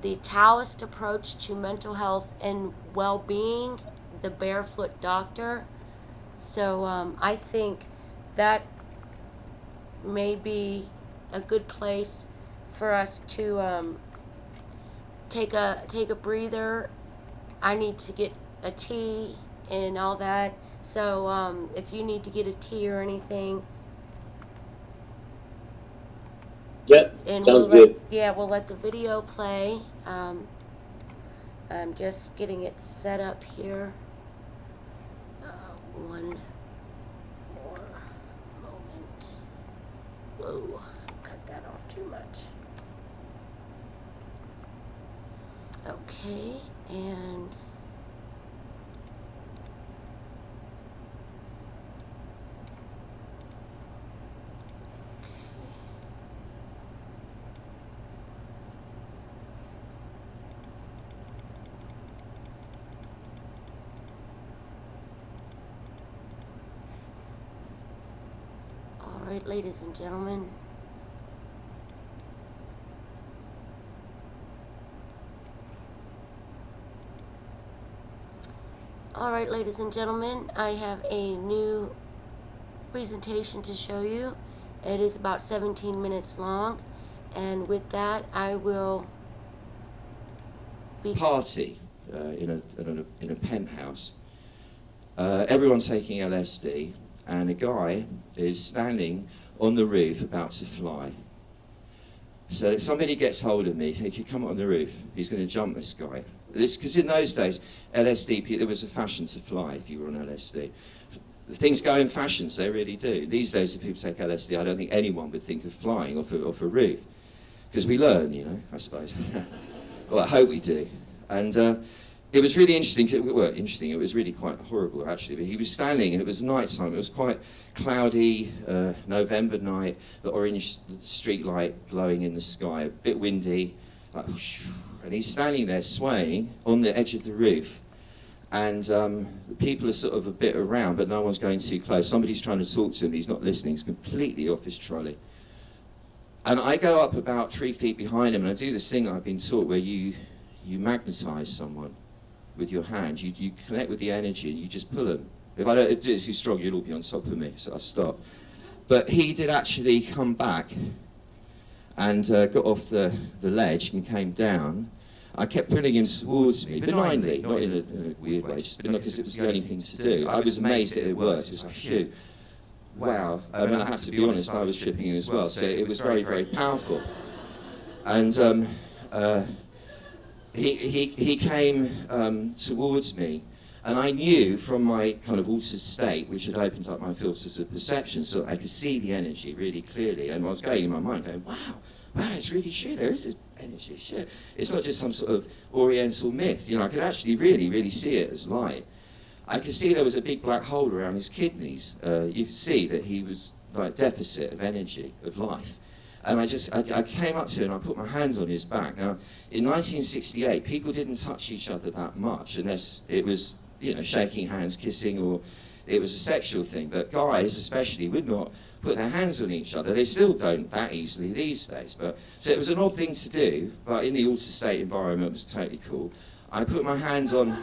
The Taoist Approach to Mental Health and Well-Being, the Barefoot Doctor. So I think that may be a good place for us to take a breather. I need to get a tea and all that. So if you need to get a tea or anything, Yep, and sounds good. we'll let the video play. I'm just getting it set up here. One more moment. Whoa, cut that off too much. Okay, and all right, ladies and gentlemen. All right, ladies and gentlemen, I have a new presentation to show you. It is about 17 minutes long, and with that, I will be party in a penthouse. Everyone's taking LSD, and a guy is standing on the roof about to fly. So if somebody gets hold of me, if you come on the roof, he's going to jump this guy. Because in those days, LSD, there was a fashion to fly if you were on LSD. Things go in fashions, they really do. These days, if people take LSD, I don't think anyone would think of flying off a roof. Because we learn, you know, I suppose. Well, I hope we do. And it was really interesting. Well, it was really quite horrible, actually. But he was standing, and it was night time. It was quite cloudy, November night, the orange street light glowing in the sky, a bit windy, like whoosh, and he's standing there swaying on the edge of the roof, and the people are sort of a bit around, but no one's going too close. Somebody's trying to talk to him, he's not listening, he's completely off his trolley. And I go up about 3 feet behind him, and I do this thing I've been taught where you magnetize someone with your hand. You connect with the energy, and you just pull them. If it's too strong, you'll all be on top of me, so I stop. But he did actually come back and got off the ledge and came down. I kept pulling him towards me, benignly, not in a weird way, just because it was the only thing to do. I was amazed that it worked. It was like, phew, wow. I mean, I have to be honest, I was tripping as well, so it was very, very powerful. And he came towards me, and I knew from my kind of altered state, which had opened up my filters of perception, so I could see the energy really clearly, and I was going in my mind going, wow, it's really true, there is this energy, shit. It's not just some sort of oriental myth, you know, I could actually really, really see it as light. I could see there was a big black hole around his kidneys. You could see that he was like deficit of energy, of life. And I came up to him and I put my hands on his back. Now, in 1968, people didn't touch each other that much, unless it was, you know, shaking hands, kissing, or it was a sexual thing. But guys, especially, would not put their hands on each other. They still don't that easily these days. So it was an odd thing to do, but in the altered state environment, it was totally cool. I put my hands on,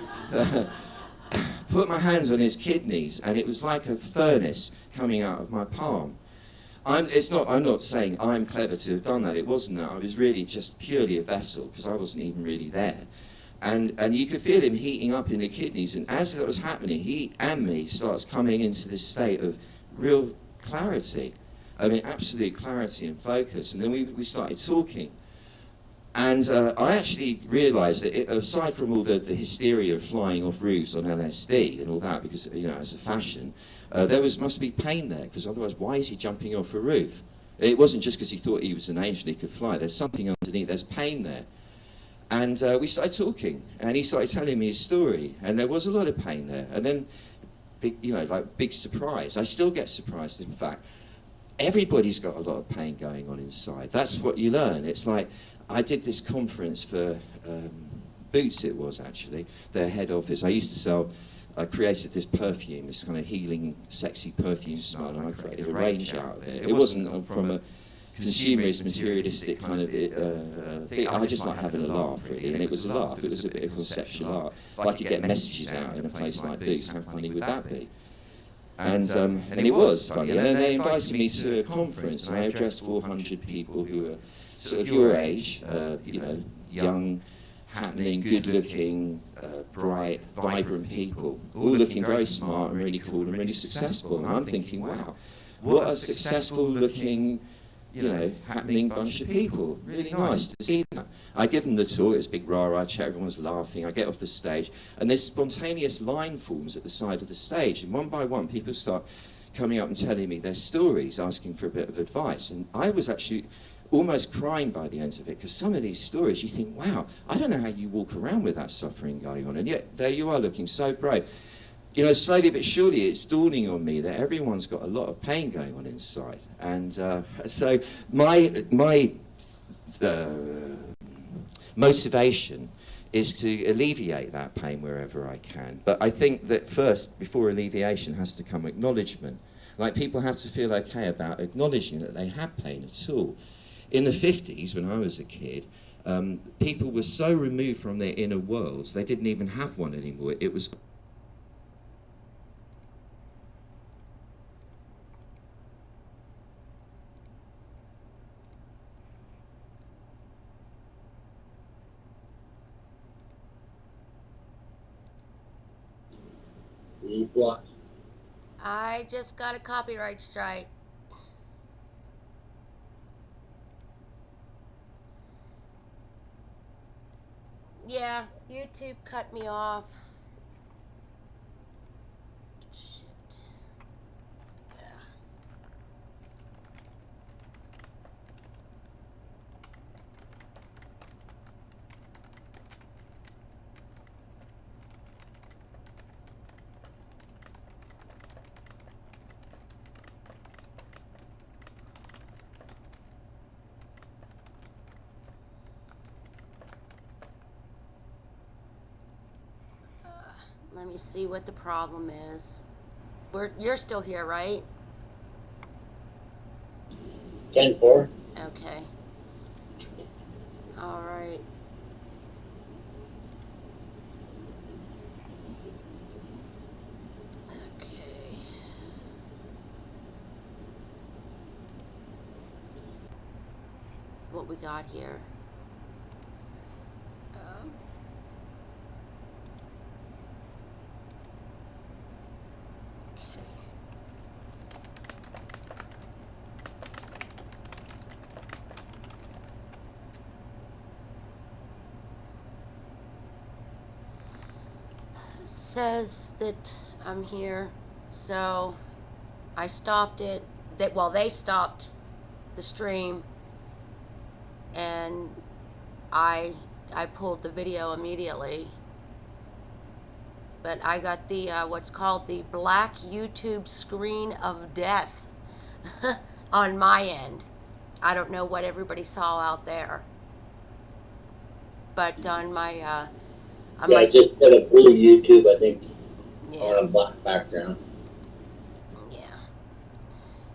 his kidneys, and it was like a furnace coming out of my palm. I'm not saying I'm clever to have done that. It wasn't that. I was really just purely a vessel, because I wasn't even really there. And you could feel him heating up in the kidneys, and as that was happening, he and me starts coming into this state of real clarity. I mean, absolute clarity and focus. And then we started talking. And I actually realised that aside from all the hysteria of flying off roofs on LSD and all that, because, you know, as a fashion, there must be pain there, because otherwise why is he jumping off a roof? It wasn't just because he thought he was an angel, he could fly. There's something underneath, there's pain there. And we started talking, and he started telling me his story, and there was a lot of pain there. And then, big surprise. I still get surprised, in fact. Everybody's got a lot of pain going on inside. That's what you learn. It's like, I did this conference for Boots, it was actually, their head office. I created this perfume, this kind of healing, sexy perfume smell, and I created a range out of it. It wasn't from a consumerist, materialistic kind of thing. I just like having a laugh, really, and it was a laugh. It was a bit of conceptual art. If I could get messages out in a place like Boots, how funny would that be? And it was funny. And then they invited me to a conference, and I addressed 400 people who were sort of your age, young, happening, good-looking, bright, vibrant people, all looking very smart and really cool and really successful. And I'm thinking, wow, what a successful-looking, happening bunch of people. Really nice to see that. I give them the tour, it's a big rah-rah chat, everyone's laughing, I get off the stage, and this spontaneous line forms at the side of the stage, and one by one people start coming up and telling me their stories, asking for a bit of advice. And I was actually almost crying by the end of it, because some of these stories you think, wow, I don't know how you walk around with that suffering going on, and yet there you are looking so brave. Slowly but surely it's dawning on me that everyone's got a lot of pain going on inside. And so my motivation is to alleviate that pain wherever I can. But I think that first, before alleviation, has to come acknowledgement. Like, people have to feel okay about acknowledging that they have pain at all. In the 50s, when I was a kid, people were so removed from their inner worlds, they didn't even have one anymore. It was blocked. I just got a copyright strike. Yeah, YouTube cut me off. Shit. Yeah. Let me see what the problem is. You're still here, right? 10-4. Okay. All right. Okay. What we got here? Says that I'm here, so I stopped it. They stopped the stream, and I pulled the video immediately. But I got the what's called the black YouTube screen of death on my end. I don't know what everybody saw out there, but on my I just put a blue YouTube, I think, yeah. on a black background. Yeah.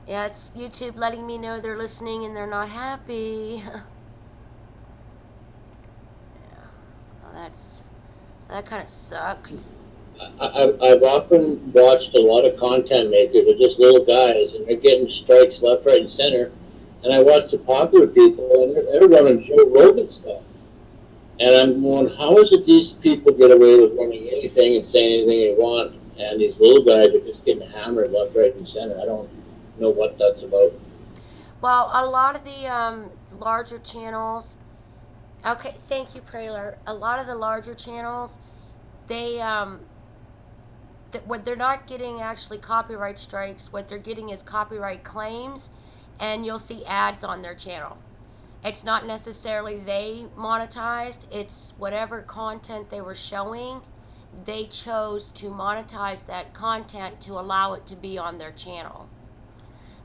Yeah, it's YouTube letting me know they're listening and they're not happy. Yeah. Well, that kind of sucks. I've often watched a lot of content makers are just little guys, and they're getting strikes left, right, and center. And I watch the popular people, and they're running Joe Rogan stuff. And I'm going, how is it these people get away with running anything and saying anything they want, and these little guys are just getting hammered left, right, and center? I don't know what that's about. Well, a lot of the larger channels, okay, thank you, Prayler. A lot of the larger channels, they, what they're not getting actually copyright strikes, what they're getting is copyright claims, and you'll see ads on their channel. It's not necessarily they monetized, it's whatever content they were showing, they chose to monetize that content to allow it to be on their channel.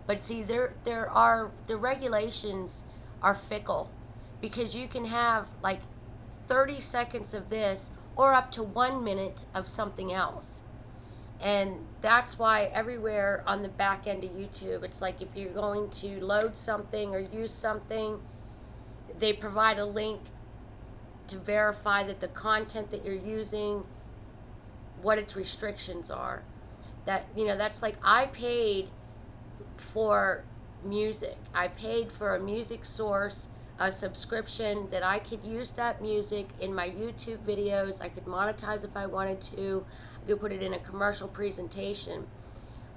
But see, the regulations are fickle, because you can have like 30 seconds of this or up to 1 minute of something else. And that's why everywhere on the back end of YouTube, it's like if you're going to load something or use something, they provide a link to verify that the content that you're using, what its restrictions are. That, that's like, I paid for music. I paid for a music source a subscription that I could use that music in my YouTube videos. I could monetize if I wanted to. I could put it in a commercial presentation.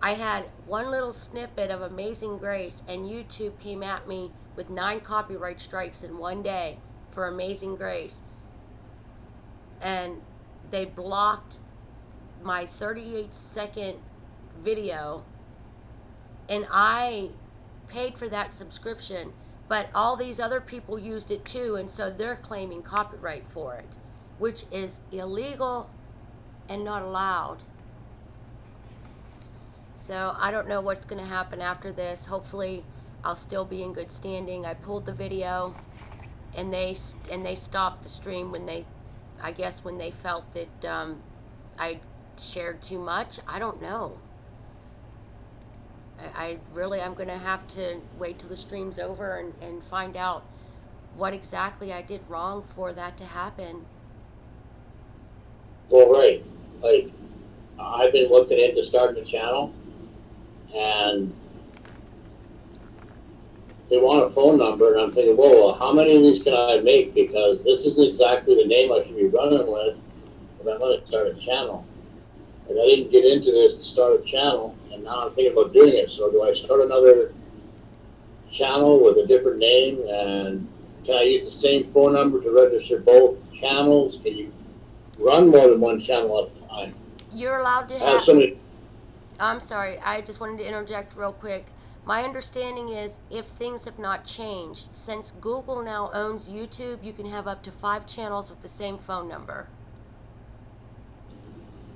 I had one little snippet of Amazing Grace, and YouTube came at me with 9 copyright strikes in one day for Amazing Grace. And they blocked my 38-second video, and I paid for that subscription, but all these other people used it too, and so they're claiming copyright for it, which is illegal and not allowed. So I don't know what's going to happen after this. Hopefully I'll still be in good standing. I pulled the video, and they stopped the stream when they, I guess when they felt that I shared too much. I don't know. I'm going to have to wait till the stream's over and find out what exactly I did wrong for that to happen. Well, right. Like, I've been looking into starting a channel, and they want a phone number, and I'm thinking, well, how many of these can I make? Because this isn't exactly the name I should be running with if I'm going to start a channel. And I didn't get into this to start a channel, and now I'm thinking about doing it. So do I start another channel with a different name, and can I use the same phone number to register both channels? Can you run more than one channel at a time? You're allowed to I have have... so many... I'm sorry, I just wanted to interject real quick. My understanding is, if things have not changed, since Google now owns YouTube, you can have up to 5 channels with the same phone number.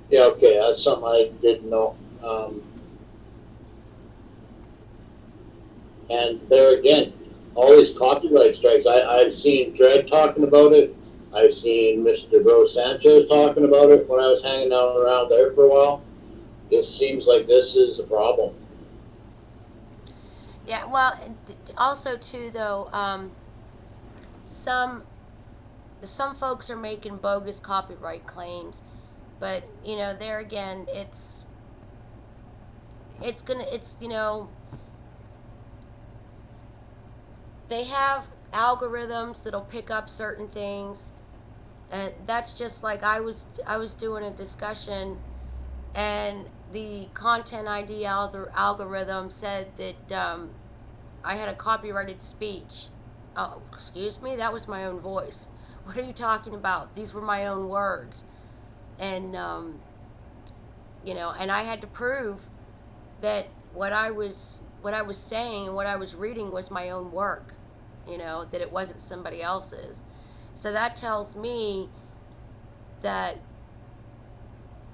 Yeah, okay, that's something I didn't know. And there again, all these copyright strikes, I've seen Dredd talking about it. I've seen Mr. Bro Sanchez talking about it when I was hanging out around there for a while. It seems like this is a problem. Yeah, well, also too though, some folks are making bogus copyright claims, but you know, there again, it's you know, they have algorithms that'll pick up certain things, and that's just like I was doing a discussion, and the content ID algorithm said that I had a copyrighted speech. Oh, excuse me, that was my own voice. What are you talking about? These were my own words. And you know, and I had to prove that what I was saying and what I was reading was my own work, you know, that it wasn't somebody else's. So that tells me that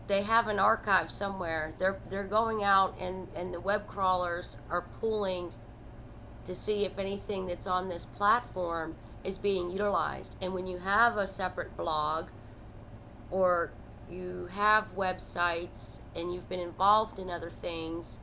they have an archive somewhere. They're going out, and the web crawlers are pulling to see if anything that's on this platform is being utilized. And when you have a separate blog, or you have websites and you've been involved in other things,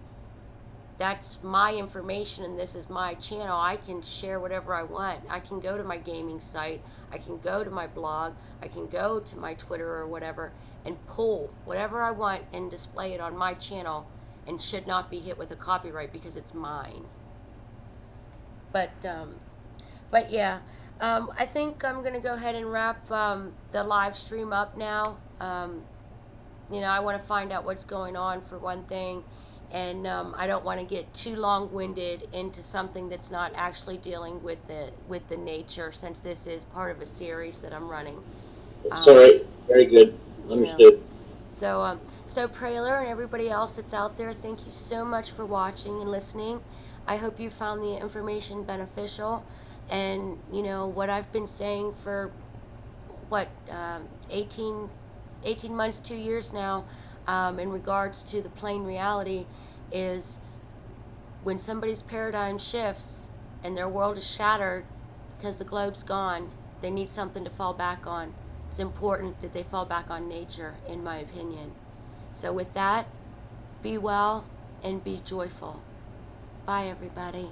that's my information, and this is my channel. I can share whatever I want. I can go to my gaming site, I can go to my blog, I can go to my Twitter or whatever and pull whatever I want and display it on my channel, and should not be hit with a copyright because it's mine. But yeah, I think I'm gonna go ahead and wrap the live stream up now. You know, I want to find out what's going on for one thing, and I don't want to get too long-winded into something that's not actually dealing with the nature, since this is part of a series that I'm running. Sorry, very good. Understood. So, so Prailer and everybody else that's out there, thank you so much for watching and listening. I hope you found the information beneficial, and you know what I've been saying for what 18 months, 2 years now, in regards to the plain reality, is when somebody's paradigm shifts and their world is shattered because the globe's gone, they need something to fall back on. It's important that they fall back on nature, in my opinion. So with that, be well and be joyful. Bye, everybody.